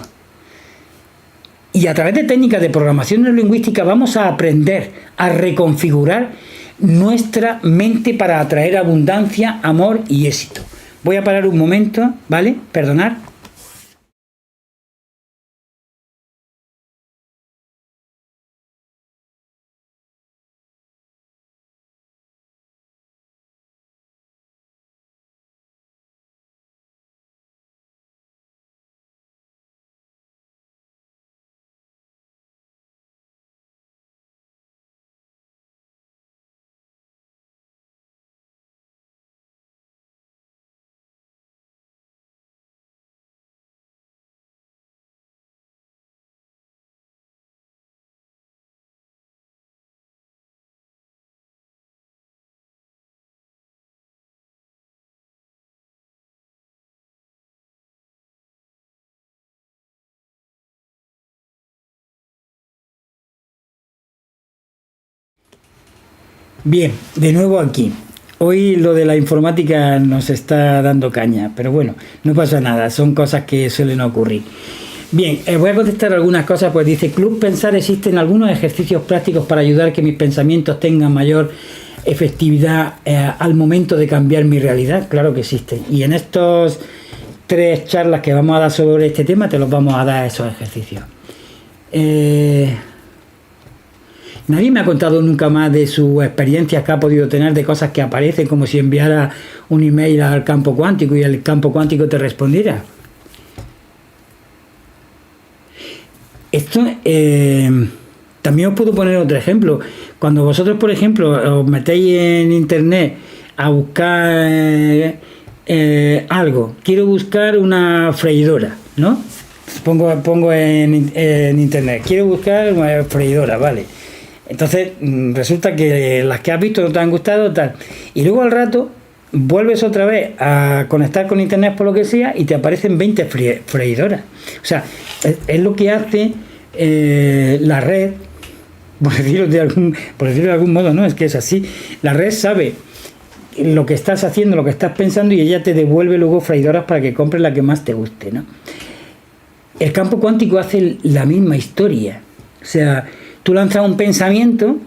Y a través de técnicas de programación neurolingüística vamos a aprender a reconfigurar nuestra mente para atraer abundancia, amor y éxito. Voy a parar un momento, ¿vale? Perdonad. Bien, de nuevo aquí. Hoy lo de la informática nos está dando caña, pero bueno, no pasa nada, son cosas que suelen ocurrir. Bien, voy a contestar algunas cosas, pues dice, Club Pensar, existen algunos ejercicios prácticos para ayudar a que mis pensamientos tengan mayor efectividad al momento de cambiar mi realidad. Claro que existen. Y en estos 3 charlas que vamos a dar sobre este tema, te los vamos a dar esos ejercicios. Nadie me ha contado nunca más de sus experiencias que ha podido tener de cosas que aparecen, como si enviara un email al campo cuántico y el campo cuántico te respondiera. Esto también os puedo poner otro ejemplo. Cuando vosotros, por ejemplo, os metéis en internet a buscar algo, quiero buscar una freidora, ¿no? Pongo en internet, quiero buscar una freidora, vale. Entonces resulta que las que has visto no te han gustado, tal. Y luego al rato vuelves otra vez a conectar con internet por lo que sea y te aparecen 20 freidoras. O sea, es lo que hace la red, por decirlo de algún modo, ¿no? Es que es así. La red sabe lo que estás haciendo, lo que estás pensando y ella te devuelve luego freidoras para que compres la que más te guste, ¿no? El campo cuántico hace la misma historia. O sea, tú lanzas un pensamiento,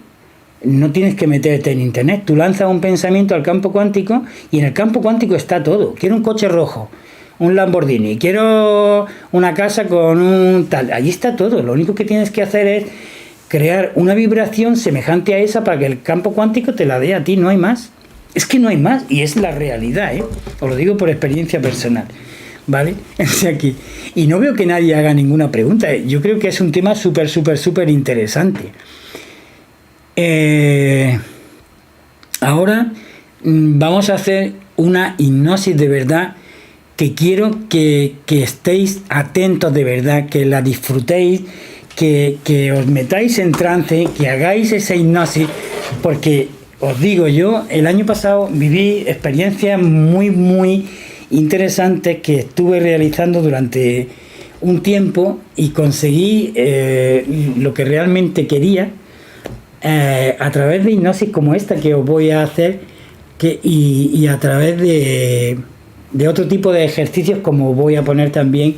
no tienes que meterte en internet, tú lanzas un pensamiento al campo cuántico y en el campo cuántico está todo. Quiero un coche rojo, un Lamborghini, quiero una casa con un tal. Allí está todo. Lo único que tienes que hacer es crear una vibración semejante a esa para que el campo cuántico te la dé a ti, no hay más. Es que no hay más y es la realidad, ¿eh? Os lo digo por experiencia personal, ¿vale? O sea que, y no veo que nadie haga ninguna pregunta. Yo creo que es un tema súper interesante. Ahora vamos a hacer una hipnosis de verdad que quiero que estéis atentos de verdad, que la disfrutéis, que os metáis en trance, que hagáis esa hipnosis, porque os digo, yo el año pasado viví experiencias muy interesantes que estuve realizando durante un tiempo y conseguí lo que realmente quería a través de hipnosis como esta que os voy a hacer y a través de otro tipo de ejercicios como voy a poner también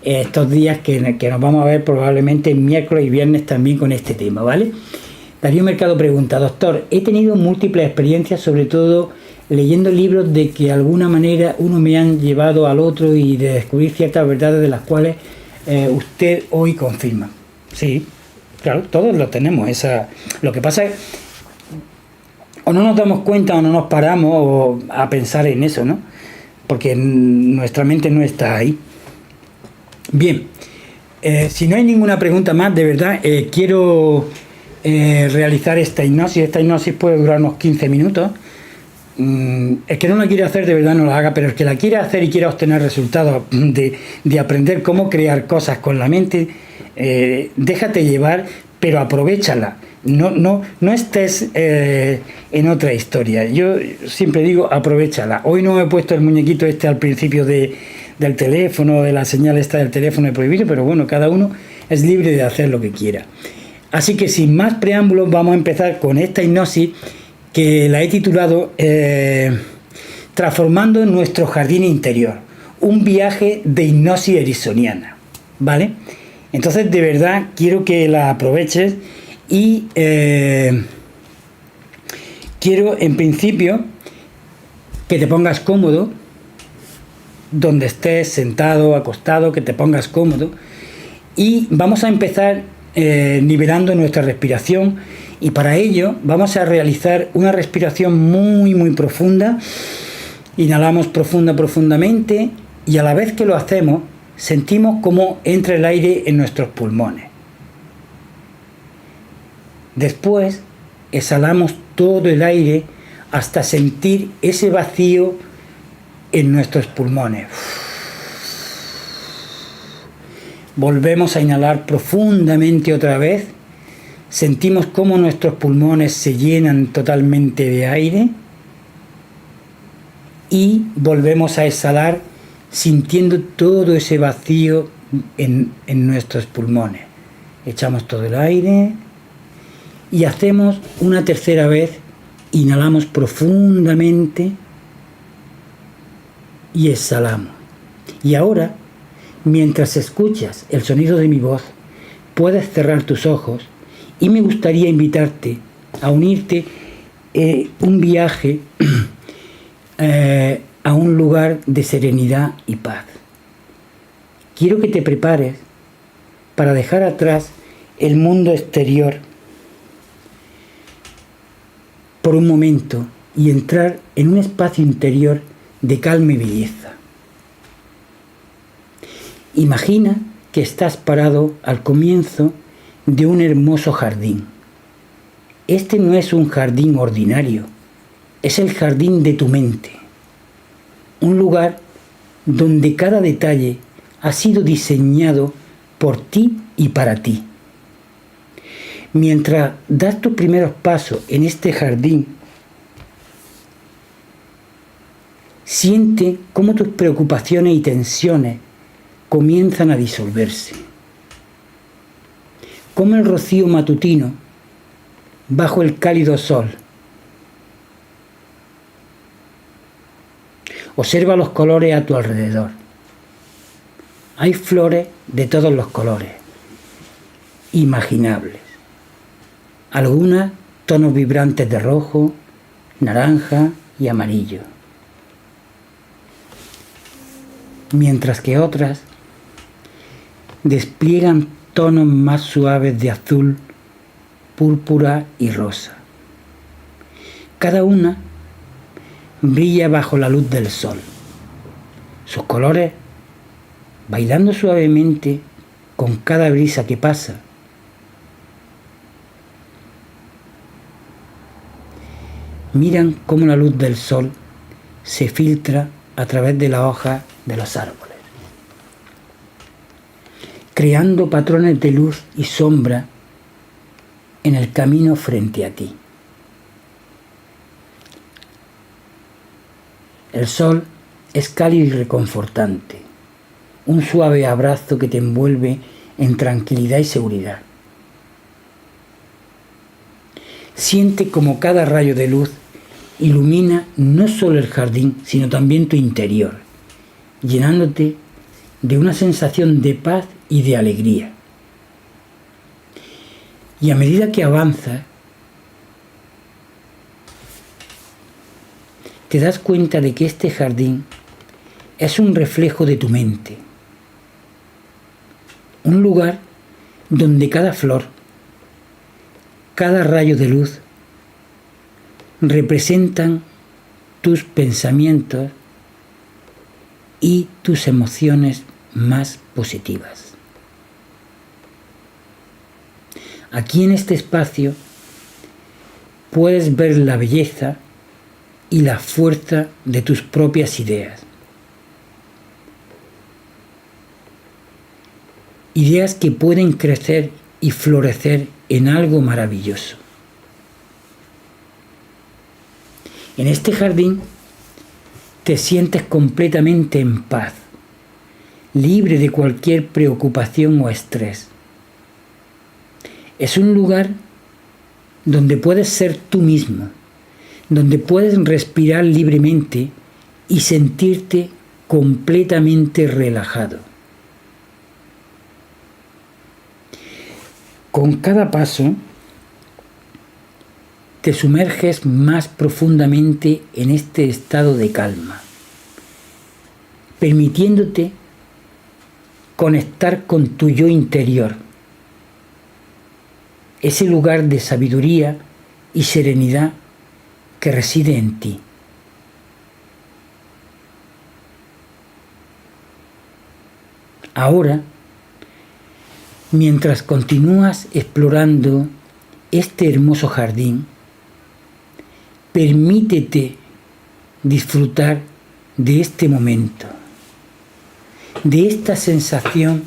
estos días que nos vamos a ver probablemente miércoles y viernes también con este tema, ¿vale? Darío Mercado pregunta, doctor, he tenido múltiples experiencias, sobre todo leyendo libros de que de alguna manera uno me han llevado al otro y de descubrir ciertas verdades de las cuales usted hoy confirma. Sí, claro, todos lo tenemos. Lo que pasa es o no nos damos cuenta o no nos paramos a pensar en eso, ¿no? Porque nuestra mente no está ahí. Bien, si no hay ninguna pregunta más, de verdad, quiero realizar esta hipnosis. Esta hipnosis puede durar unos 15 minutos. El que no la quiere hacer, de verdad no la haga, pero el que la quiere hacer y quiera obtener resultados de aprender cómo crear cosas con la mente, déjate llevar, pero aprovéchala. No estés en otra historia. Yo siempre digo, aprovéchala. Hoy no he puesto el muñequito este al principio del teléfono, de la señal esta del teléfono de prohibir, pero bueno, cada uno es libre de hacer lo que quiera. Así que sin más preámbulos vamos a empezar con esta hipnosis que la he titulado Transformando nuestro jardín interior, un viaje de hipnosis ericksoniana, ¿vale? Entonces de verdad quiero que la aproveches y quiero en principio que te pongas cómodo, donde estés sentado, acostado, que te pongas cómodo y vamos a empezar nivelando nuestra respiración y para ello vamos a realizar una respiración muy profunda. Inhalamos profundamente y a la vez que lo hacemos sentimos cómo entra el aire en nuestros pulmones. Después exhalamos todo el aire hasta sentir ese vacío en nuestros pulmones. Volvemos a inhalar profundamente otra vez. Sentimos cómo nuestros pulmones se llenan totalmente de aire. Y volvemos a exhalar sintiendo todo ese vacío en nuestros pulmones. Echamos todo el aire y hacemos una tercera vez. Inhalamos profundamente y exhalamos. Y ahora, mientras escuchas el sonido de mi voz, puedes cerrar tus ojos y me gustaría invitarte a unirte un viaje a un lugar de serenidad y paz. Quiero que te prepares para dejar atrás el mundo exterior por un momento y entrar en un espacio interior de calma y belleza. Imagina que estás parado al comienzo de un hermoso jardín. Este no es un jardín ordinario, es el jardín de tu mente. Un lugar donde cada detalle ha sido diseñado por ti y para ti. Mientras das tus primeros pasos en este jardín, siente cómo tus preocupaciones y tensiones comienzan a disolverse. Como el rocío matutino bajo el cálido sol. Observa los colores a tu alrededor. Hay flores de todos los colores, imaginables. Algunas tonos vibrantes de rojo, naranja y amarillo. Mientras que otras despliegan tonos más suaves de azul, púrpura y rosa. Cada una brilla bajo la luz del sol. Sus colores, bailando suavemente con cada brisa que pasa. Miran cómo la luz del sol se filtra a través de las hojas de los árboles, creando patrones de luz y sombra en el camino frente a ti. El sol es cálido y reconfortante, un suave abrazo que te envuelve en tranquilidad y seguridad. Siente como cada rayo de luz ilumina no solo el jardín, sino también tu interior, llenándote de una sensación de paz y de alegría. Y a medida que avanzas, te das cuenta de que este jardín es un reflejo de tu mente, un lugar donde cada flor, cada rayo de luz representan tus pensamientos y tus emociones más positivas. Aquí en este espacio puedes ver la belleza y la fuerza de tus propias ideas. Ideas que pueden crecer y florecer en algo maravilloso. En este jardín te sientes completamente en paz, libre de cualquier preocupación o estrés. Es un lugar donde puedes ser tú mismo, donde puedes respirar libremente y sentirte completamente relajado. Con cada paso, te sumerges más profundamente en este estado de calma, permitiéndote conectar con tu yo interior, ese lugar de sabiduría y serenidad que reside en ti. Ahora, mientras continúas explorando este hermoso jardín, permítete disfrutar de este momento, de esta sensación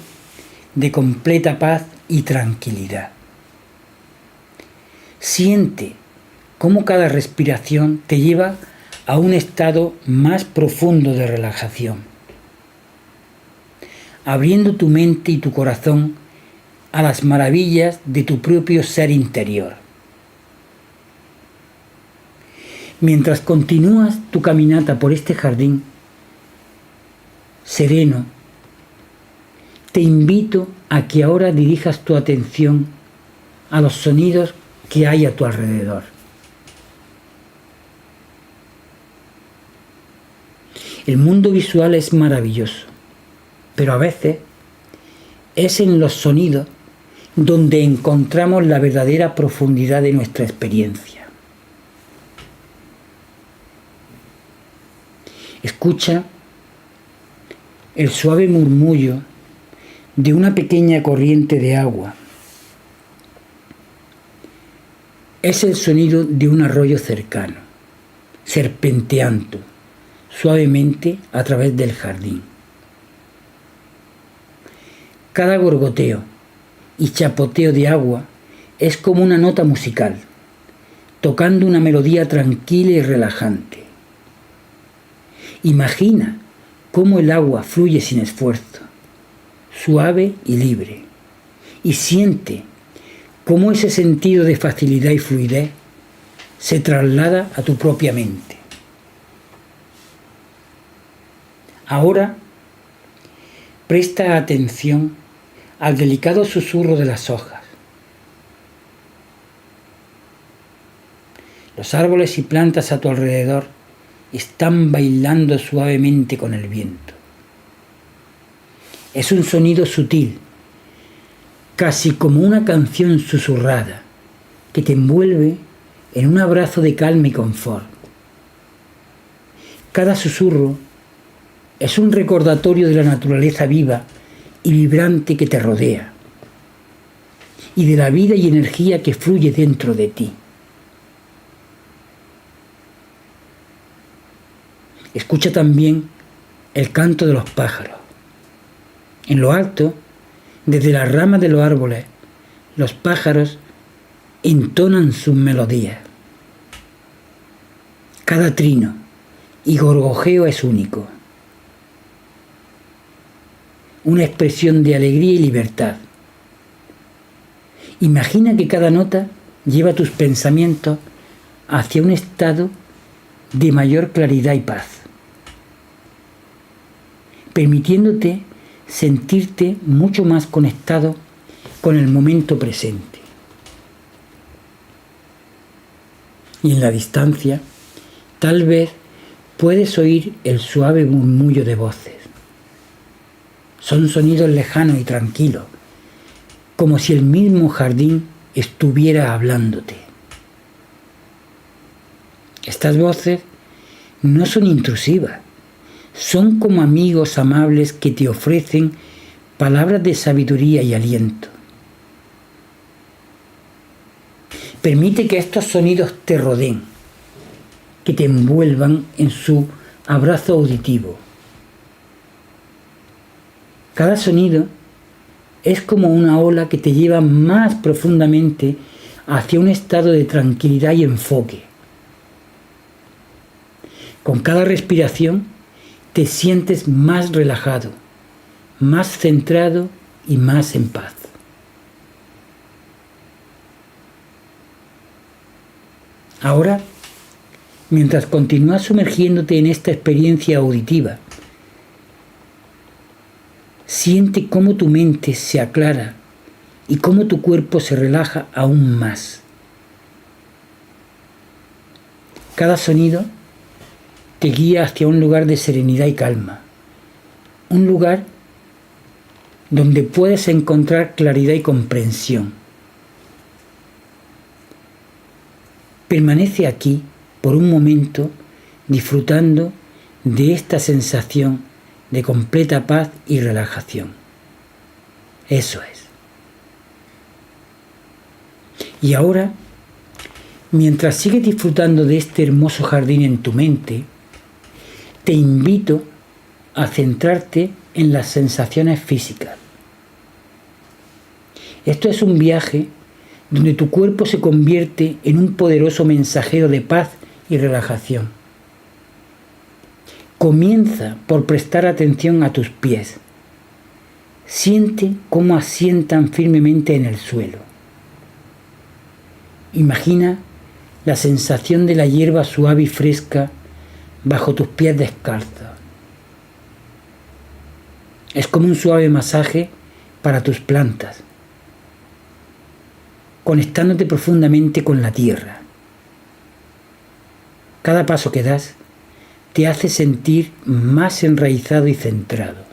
de completa paz y tranquilidad. Siente cómo cada respiración te lleva a un estado más profundo de relajación, abriendo tu mente y tu corazón a las maravillas de tu propio ser interior. Mientras continúas tu caminata por este jardín sereno, te invito a que ahora dirijas tu atención a los sonidos que hay a tu alrededor. El mundo visual es maravilloso, pero a veces es en los sonidos donde encontramos la verdadera profundidad de nuestra experiencia. Escucha el suave murmullo de una pequeña corriente de agua. Es el sonido de un arroyo cercano, serpenteando suavemente a través del jardín. Cada gorgoteo y chapoteo de agua es como una nota musical, tocando una melodía tranquila y relajante. Imagina cómo el agua fluye sin esfuerzo, suave y libre, y siente cómo ese sentido de facilidad y fluidez se traslada a tu propia mente. Ahora Presta atención al delicado susurro de las hojas. Los árboles y plantas a tu alrededor están bailando suavemente con el viento. Es un sonido sutil, casi como una canción susurrada, que te envuelve en un abrazo de calma y confort. Cada susurro es un recordatorio de la naturaleza viva y vibrante que te rodea, y de la vida y energía que fluye dentro de ti. Escucha también el canto de los pájaros. En lo alto, desde las ramas de los árboles, los pájaros entonan sus melodías. Cada trino y gorgojeo es único, una expresión de alegría y libertad. Imagina que cada nota lleva tus pensamientos hacia un estado de mayor claridad y paz, permitiéndote sentirte mucho más conectado con el momento presente. Y en la distancia, tal vez puedes oír el suave murmullo de voces. Son sonidos lejanos y tranquilos, como si el mismo jardín estuviera hablándote. Estas voces no son intrusivas, son como amigos amables que te ofrecen palabras de sabiduría y aliento. Permite que estos sonidos te rodeen, que te envuelvan en su abrazo auditivo. Cada sonido es como una ola que te lleva más profundamente hacia un estado de tranquilidad y enfoque. Con cada respiración te sientes más relajado, más centrado y más en paz. Ahora, mientras continúas sumergiéndote en esta experiencia auditiva, siente cómo tu mente se aclara y cómo tu cuerpo se relaja aún más. Cada sonido te guía hacia un lugar de serenidad y calma, un lugar donde puedes encontrar claridad y comprensión. Permanece aquí por un momento disfrutando de esta sensación de completa paz y relajación. Eso es. Y ahora, mientras sigues disfrutando de este hermoso jardín en tu mente, te invito a centrarte en las sensaciones físicas. Esto es un viaje donde tu cuerpo se convierte en un poderoso mensajero de paz y relajación. Comienza por prestar atención a tus pies. Siente cómo asientan firmemente en el suelo. Imagina la sensación de la hierba suave y fresca bajo tus pies descalzos. Es como un suave masaje para tus plantas, conectándote profundamente con la tierra. Cada paso que das te hace sentir más enraizado y centrado.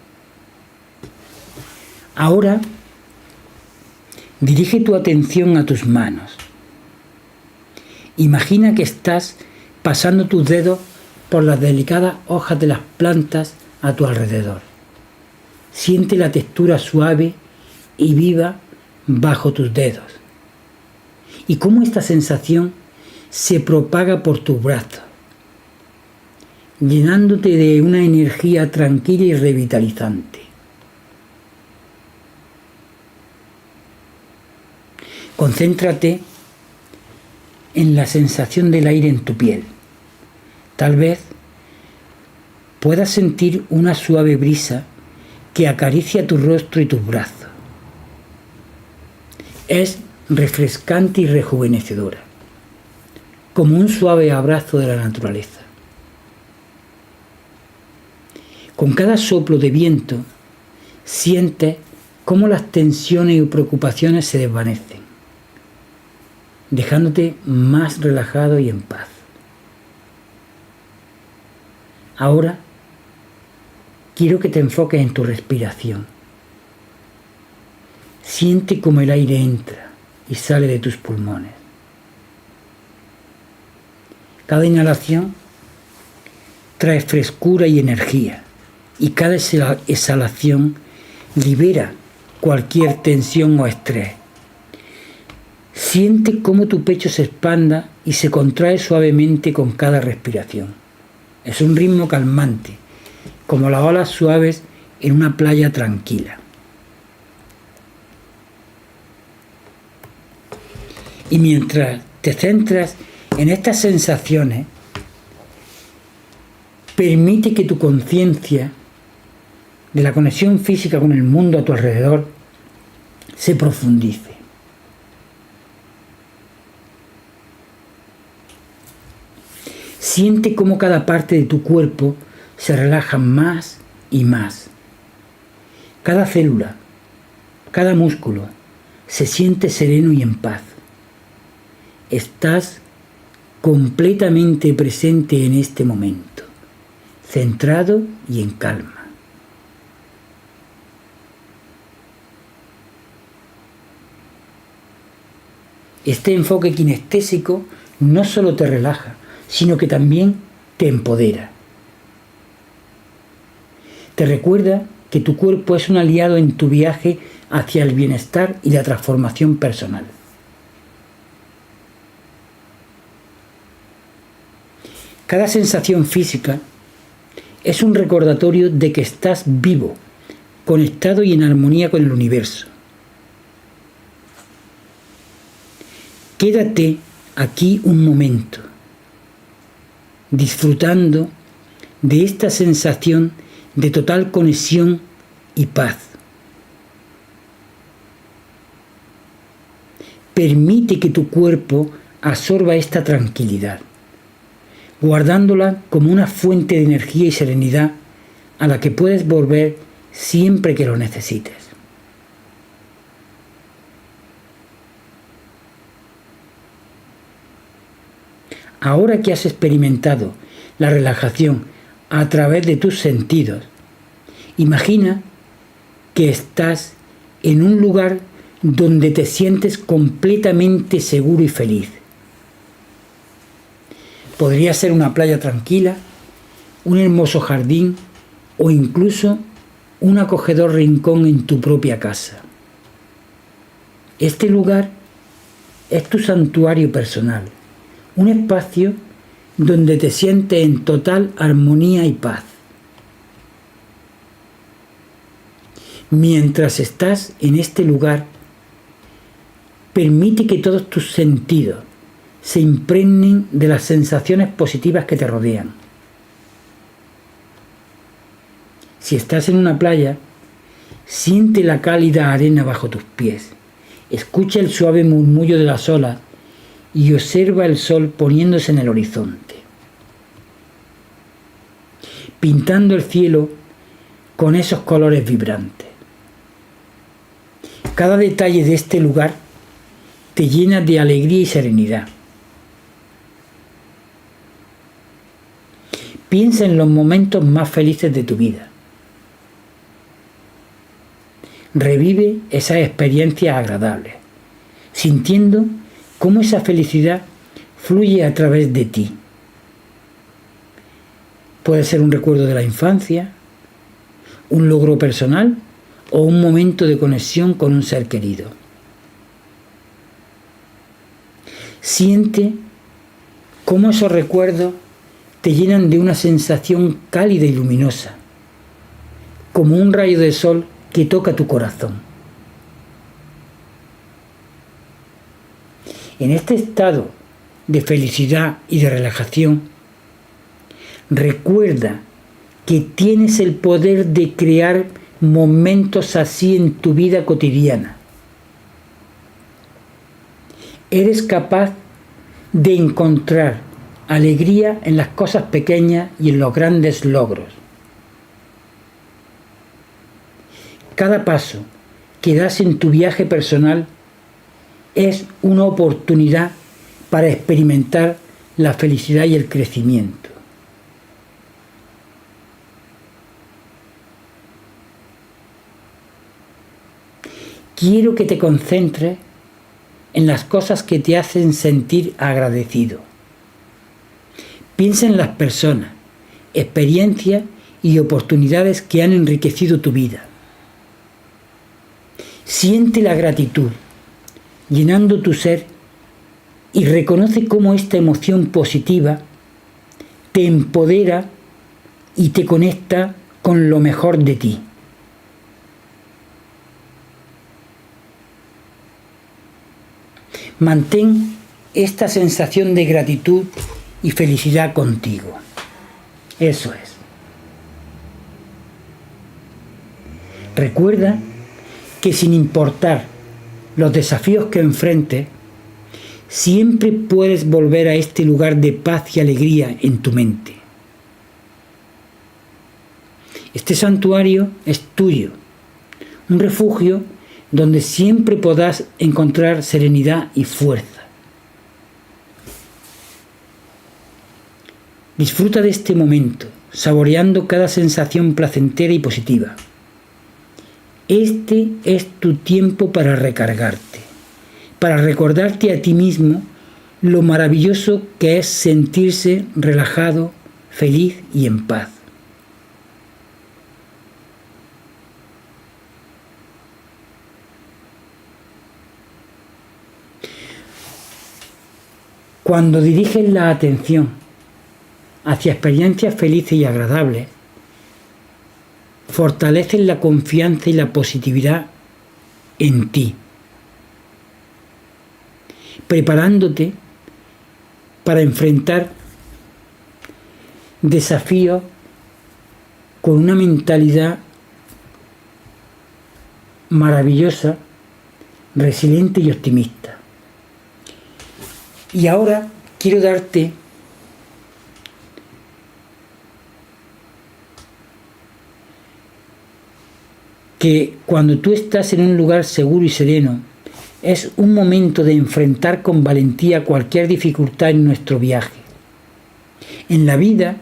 Ahora, dirige tu atención a tus manos. Imagina que estás pasando tus dedos por las delicadas hojas de las plantas a tu alrededor. Siente la textura suave y viva bajo tus dedos. Y cómo esta sensación se propaga por tus brazos, llenándote de una energía tranquila y revitalizante. Concéntrate en la sensación del aire en tu piel. Tal vez puedas sentir una suave brisa que acaricia tu rostro y tus brazos. Es refrescante y rejuvenecedora, como un suave abrazo de la naturaleza. Con cada soplo de viento, sientes cómo las tensiones y preocupaciones se desvanecen, dejándote más relajado y en paz. Ahora quiero que te enfoques en tu respiración. Siente cómo el aire entra y sale de tus pulmones. Cada inhalación trae frescura y energía, y cada exhalación libera cualquier tensión o estrés. Siente cómo tu pecho se expanda y se contrae suavemente con cada respiración. Es un ritmo calmante, como las olas suaves en una playa tranquila. Y mientras te centras en estas sensaciones, permite que tu conciencia de la conexión física con el mundo a tu alrededor se profundice. Siente cómo cada parte de tu cuerpo se relaja más y más. Cada célula, cada músculo se siente sereno y en paz. Estás completamente presente en este momento, centrado y en calma. Este enfoque kinestésico no solo te relaja, sino que también te empodera. Te recuerda que tu cuerpo es un aliado en tu viaje hacia el bienestar y la transformación personal. Cada sensación física es un recordatorio de que estás vivo, conectado y en armonía con el universo. Quédate aquí un momento, disfrutando de esta sensación de total conexión y paz. Permite que tu cuerpo absorba esta tranquilidad, guardándola como una fuente de energía y serenidad a la que puedes volver siempre que lo necesites. Ahora que has experimentado la relajación a través de tus sentidos, imagina que estás en un lugar donde te sientes completamente seguro y feliz. Podría ser una playa tranquila, un hermoso jardín o incluso un acogedor rincón en tu propia casa. Este lugar es tu santuario personal, un espacio donde te sientes en total armonía y paz. Mientras estás en este lugar, permite que todos tus sentidos se impregnen de las sensaciones positivas que te rodean. Si estás en una playa, siente la cálida arena bajo tus pies, escucha el suave murmullo de las olas y observa el sol poniéndose en el horizonte, pintando el cielo con esos colores vibrantes. Cada detalle de este lugar te llena de alegría y serenidad. Piensa en los momentos más felices de tu vida. Revive esas experiencias agradables, sintiendo cómo esa felicidad fluye a través de ti. Puede ser un recuerdo de la infancia, un logro personal o un momento de conexión con un ser querido. Siente cómo esos recuerdos te llenan de una sensación cálida y luminosa, como un rayo de sol que toca tu corazón. En este estado de felicidad y de relajación, recuerda que tienes el poder de crear momentos así en tu vida cotidiana. Eres capaz de encontrar alegría en las cosas pequeñas y en los grandes logros. Cada paso que das en tu viaje personal es una oportunidad para experimentar la felicidad y el crecimiento. Quiero que te concentres en las cosas que te hacen sentir agradecido. Piensa en las personas, experiencias y oportunidades que han enriquecido tu vida. Siente la gratitud, llenando tu ser, y reconoce cómo esta emoción positiva te empodera y te conecta con lo mejor de ti. Mantén esta sensación de gratitud y felicidad contigo. Eso es. Recuerda que sin importar los desafíos que enfrentes, siempre puedes volver a este lugar de paz y alegría en tu mente. Este santuario es tuyo, un refugio donde siempre podrás encontrar serenidad y fuerza. Disfruta de este momento, saboreando cada sensación placentera y positiva. Este es tu tiempo para recargarte, para recordarte a ti mismo lo maravilloso que es sentirse relajado, feliz y en paz. Cuando diriges la atención hacia experiencias felices y agradables, fortaleces la confianza y la positividad en ti, preparándote para enfrentar desafíos con una mentalidad maravillosa, resiliente y optimista. Y ahora quiero darte que cuando tú estás en un lugar seguro y sereno, es un momento de enfrentar con valentía cualquier dificultad en nuestro viaje. En la vida,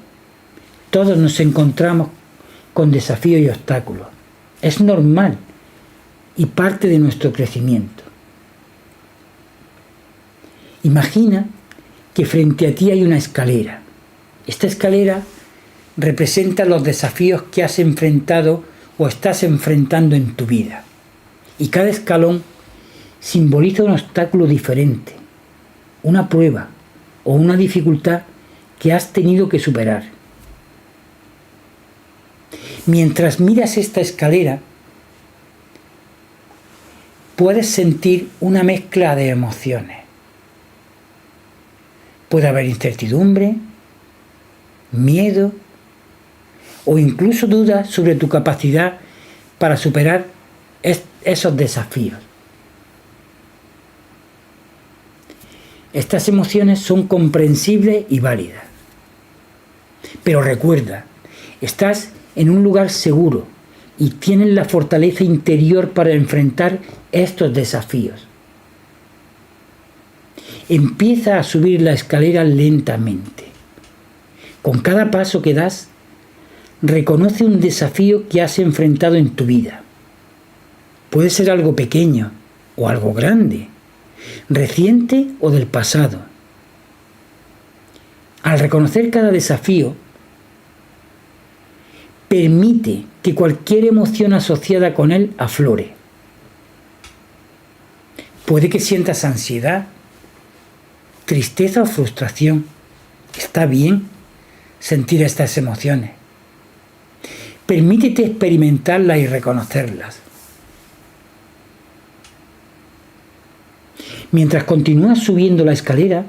todos nos encontramos con desafíos y obstáculos. Es normal y parte de nuestro crecimiento. Imagina que frente a ti hay una escalera. Esta escalera representa los desafíos que has enfrentado o estás enfrentando en tu vida. Y cada escalón simboliza un obstáculo diferente, una prueba o una dificultad que has tenido que superar. Mientras miras esta escalera, puedes sentir una mezcla de emociones. Puede haber incertidumbre, miedo o incluso dudas sobre tu capacidad para superar esos desafíos. Estas emociones son comprensibles y válidas. Pero recuerda, estás en un lugar seguro y tienes la fortaleza interior para enfrentar estos desafíos. Empieza a subir la escalera lentamente. Con cada paso que das, reconoce un desafío que has enfrentado en tu vida. Puede ser algo pequeño o algo grande, reciente o del pasado. Al reconocer cada desafío, permite que cualquier emoción asociada con él aflore. Puede que sientas ansiedad, tristeza o frustración. Está bien sentir estas emociones. Permítete experimentarlas y reconocerlas. Mientras continúas subiendo la escalera,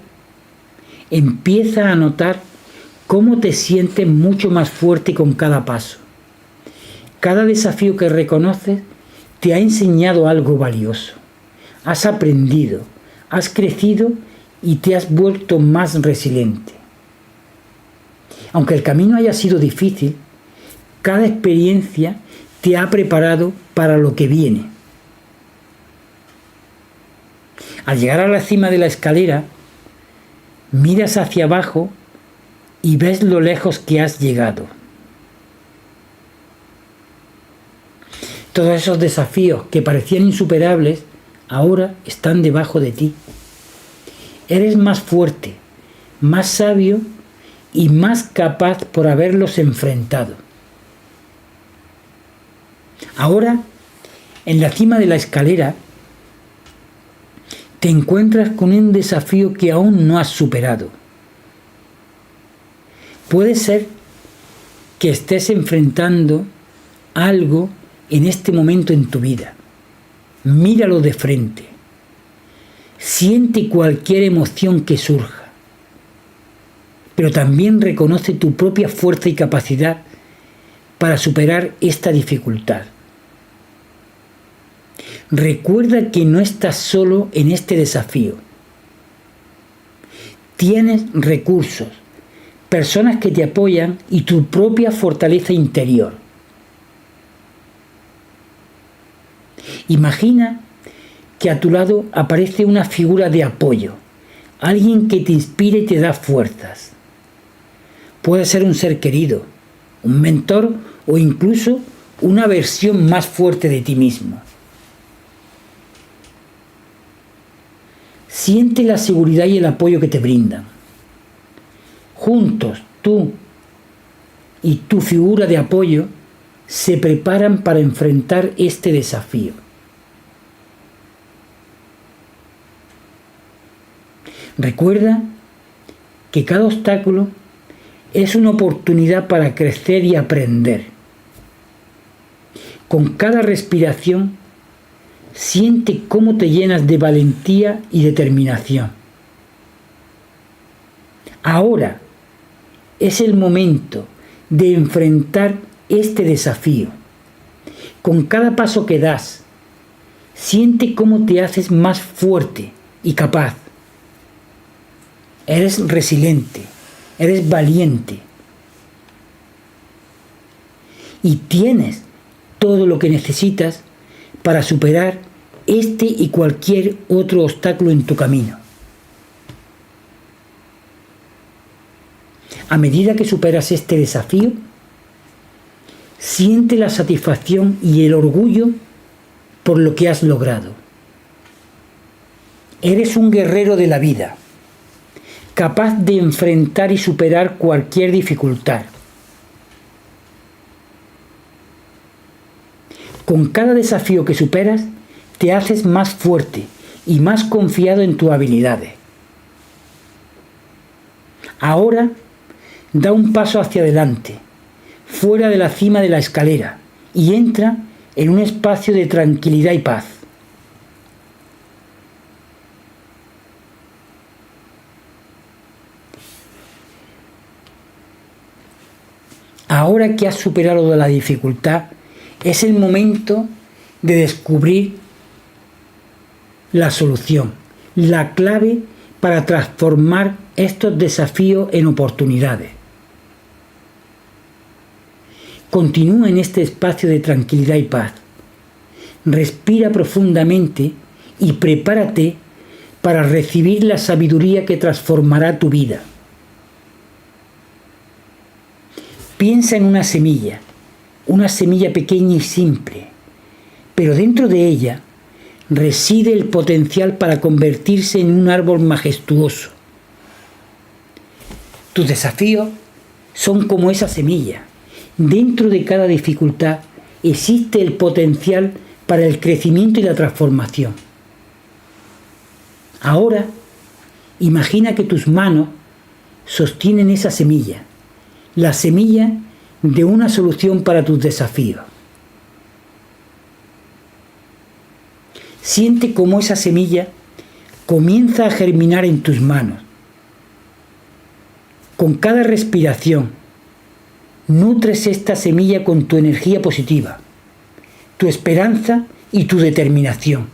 empieza a notar cómo te sientes mucho más fuerte con cada paso. Cada desafío que reconoces te ha enseñado algo valioso. Has aprendido, has crecido y te has vuelto más resiliente. Aunque el camino haya sido difícil, cada experiencia te ha preparado para lo que viene. Al llegar a la cima de la escalera, miras hacia abajo y ves lo lejos que has llegado. Todos esos desafíos que parecían insuperables ahora están debajo de ti. Eres más fuerte, más sabio y más capaz por haberlos enfrentado. Ahora, en la cima de la escalera, te encuentras con un desafío que aún no has superado. Puede ser que estés enfrentando algo en este momento en tu vida. Míralo de frente. Siente cualquier emoción que surja, pero también reconoce tu propia fuerza y capacidad para superar esta dificultad. Recuerda que no estás solo en este desafío. Tienes recursos, personas que te apoyan y tu propia fortaleza interior. Imagina que a tu lado aparece una figura de apoyo, alguien que te inspire y te da fuerzas. Puede ser un ser querido, un mentor o incluso una versión más fuerte de ti mismo. Siente la seguridad y el apoyo que te brindan. Juntos, tú y tu figura de apoyo se preparan para enfrentar este desafío. Recuerda que cada obstáculo es una oportunidad para crecer y aprender. Con cada respiración, siente cómo te llenas de valentía y determinación. Ahora es el momento de enfrentar este desafío. Con cada paso que das, siente cómo te haces más fuerte y capaz. Eres resiliente, eres valiente y tienes todo lo que necesitas para superar este y cualquier otro obstáculo en tu camino. A medida que superas este desafío, siente la satisfacción y el orgullo por lo que has logrado. Eres un guerrero de la vida, capaz de enfrentar y superar cualquier dificultad. Con cada desafío que superas, te haces más fuerte y más confiado en tus habilidades. Ahora, da un paso hacia adelante, fuera de la cima de la escalera, y entra en un espacio de tranquilidad y paz. Ahora que has superado la dificultad, es el momento de descubrir la solución, la clave para transformar estos desafíos en oportunidades. Continúa en este espacio de tranquilidad y paz. Respira profundamente y prepárate para recibir la sabiduría que transformará tu vida. Piensa en una semilla pequeña y simple, pero dentro de ella reside el potencial para convertirse en un árbol majestuoso. Tus desafíos son como esa semilla. Dentro de cada dificultad existe el potencial para el crecimiento y la transformación. Ahora, imagina que tus manos sostienen esa semilla, la semilla de una solución para tus desafíos. Siente cómo esa semilla comienza a germinar en tus manos. Con cada respiración, nutres esta semilla con tu energía positiva, tu esperanza y tu determinación.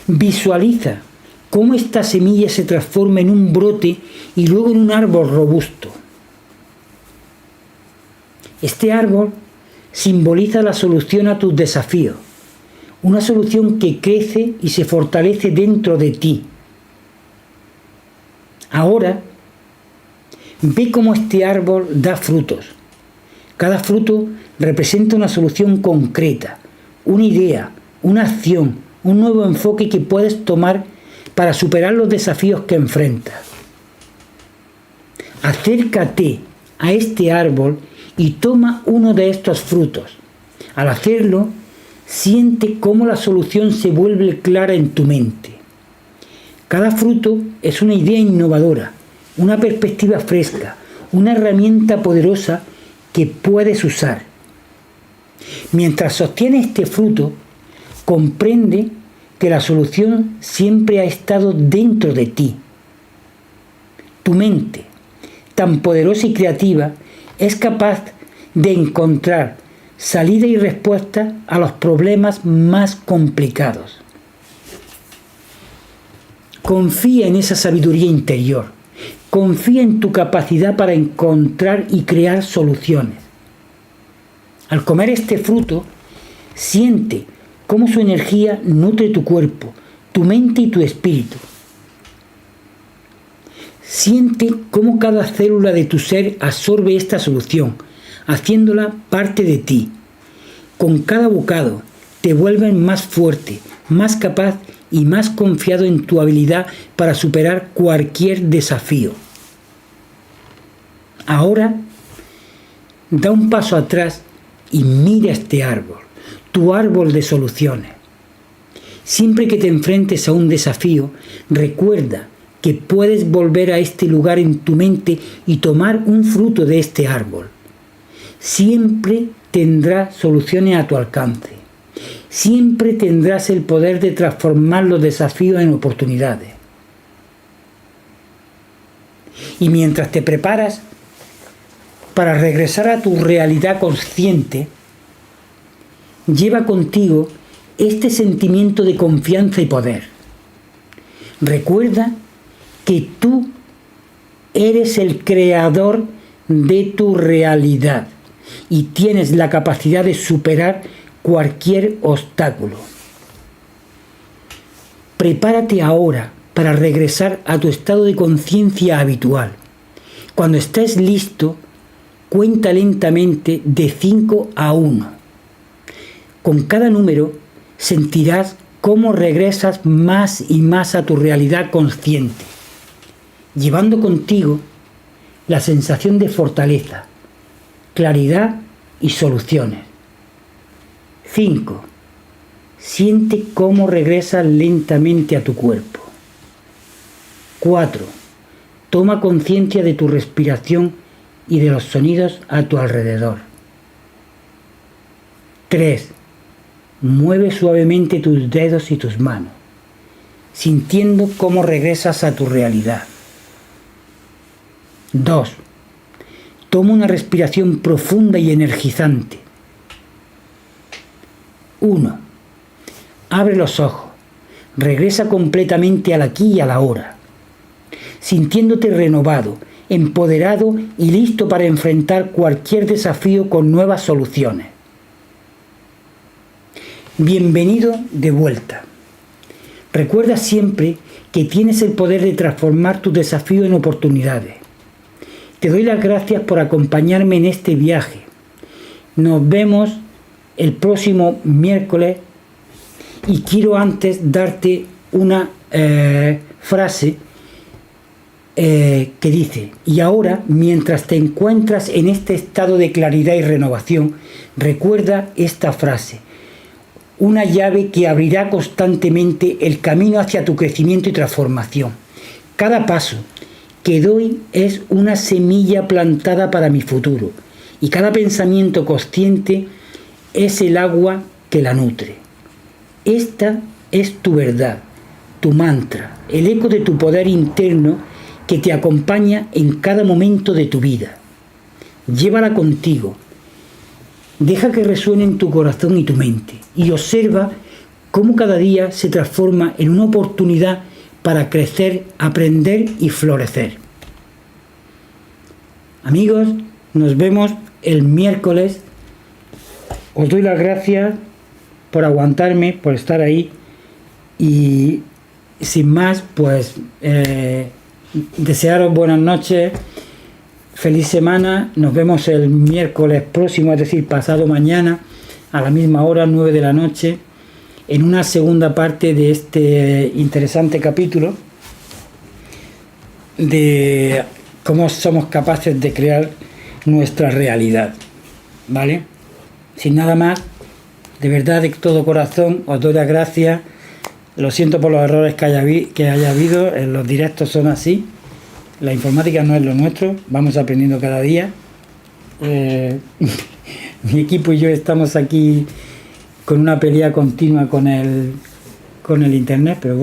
Visualiza cómo esta semilla se transforma en un brote y luego en un árbol robusto. Este árbol simboliza la solución a tus desafíos, una solución que crece y se fortalece dentro de ti. Ahora, ve cómo este árbol da frutos. Cada fruto representa una solución concreta, una idea, una acción, un nuevo enfoque que puedes tomar para superar los desafíos que enfrentas. Acércate a este árbol y toma uno de estos frutos. Al hacerlo, siente cómo la solución se vuelve clara en tu mente. Cada fruto es una idea innovadora, una perspectiva fresca, una herramienta poderosa que puedes usar. Mientras sostienes este fruto, comprende que la solución siempre ha estado dentro de ti. Tu mente, tan poderosa y creativa, es capaz de encontrar salida y respuesta a los problemas más complicados. Confía en esa sabiduría interior. Confía en tu capacidad para encontrar y crear soluciones. Al comer este fruto, siente cómo su energía nutre tu cuerpo, tu mente y tu espíritu. Siente cómo cada célula de tu ser absorbe esta solución, haciéndola parte de ti. Con cada bocado te vuelves más fuerte, más capaz y más confiado en tu habilidad para superar cualquier desafío. Ahora, da un paso atrás y mira este árbol, tu árbol de soluciones. Siempre que te enfrentes a un desafío, recuerda que puedes volver a este lugar en tu mente y tomar un fruto de este árbol. Siempre tendrás soluciones a tu alcance. Siempre tendrás el poder de transformar los desafíos en oportunidades. Y mientras te preparas para regresar a tu realidad consciente, lleva contigo este sentimiento de confianza y poder. Recuerda que tú eres el creador de tu realidad y tienes la capacidad de superar cualquier obstáculo. Prepárate ahora para regresar a tu estado de conciencia habitual. Cuando estés listo, cuenta lentamente de 5 a 1. Con cada número sentirás cómo regresas más y más a tu realidad consciente, llevando contigo la sensación de fortaleza, claridad y soluciones. 5. Siente cómo regresas lentamente a tu cuerpo. 4. Toma conciencia de tu respiración y de los sonidos a tu alrededor. 3. Mueve suavemente tus dedos y tus manos, sintiendo cómo regresas a tu realidad. 2. Toma una respiración profunda y energizante. 1. Abre los ojos. Regresa completamente al aquí y a la hora, sintiéndote renovado, empoderado y listo para enfrentar cualquier desafío con nuevas soluciones. Bienvenido de vuelta. Recuerda siempre que tienes el poder de transformar tus desafíos en oportunidades. Te doy las gracias por acompañarme en este viaje. Nos vemos el próximo miércoles y quiero antes darte una frase que dice: y ahora, mientras te encuentras en este estado de claridad y renovación, recuerda esta frase: una llave que abrirá constantemente el camino hacia tu crecimiento y transformación. Cada paso que doy es una semilla plantada para mi futuro, y cada pensamiento consciente es el agua que la nutre. Esta es tu verdad, tu mantra, el eco de tu poder interno que te acompaña en cada momento de tu vida. Llévala contigo. Deja que resuene en tu corazón y tu mente y observa cómo cada día se transforma en una oportunidad para crecer, aprender y florecer. Amigos, nos vemos el miércoles os doy las gracias por aguantarme, por estar ahí y sin más, pues desearos buenas noches, feliz semana, nos vemos el miércoles próximo, es decir, pasado mañana, a la misma hora, 9 de la noche, en una segunda parte de este interesante capítulo de cómo somos capaces de crear nuestra realidad, ¿vale? Sin nada más, de verdad, de todo corazón, os doy las gracias. Lo siento por los errores que haya habido, en los directos son así. La informática no es lo nuestro, vamos aprendiendo cada día. Mi equipo y yo estamos aquí con una pelea continua con el internet, pero bueno.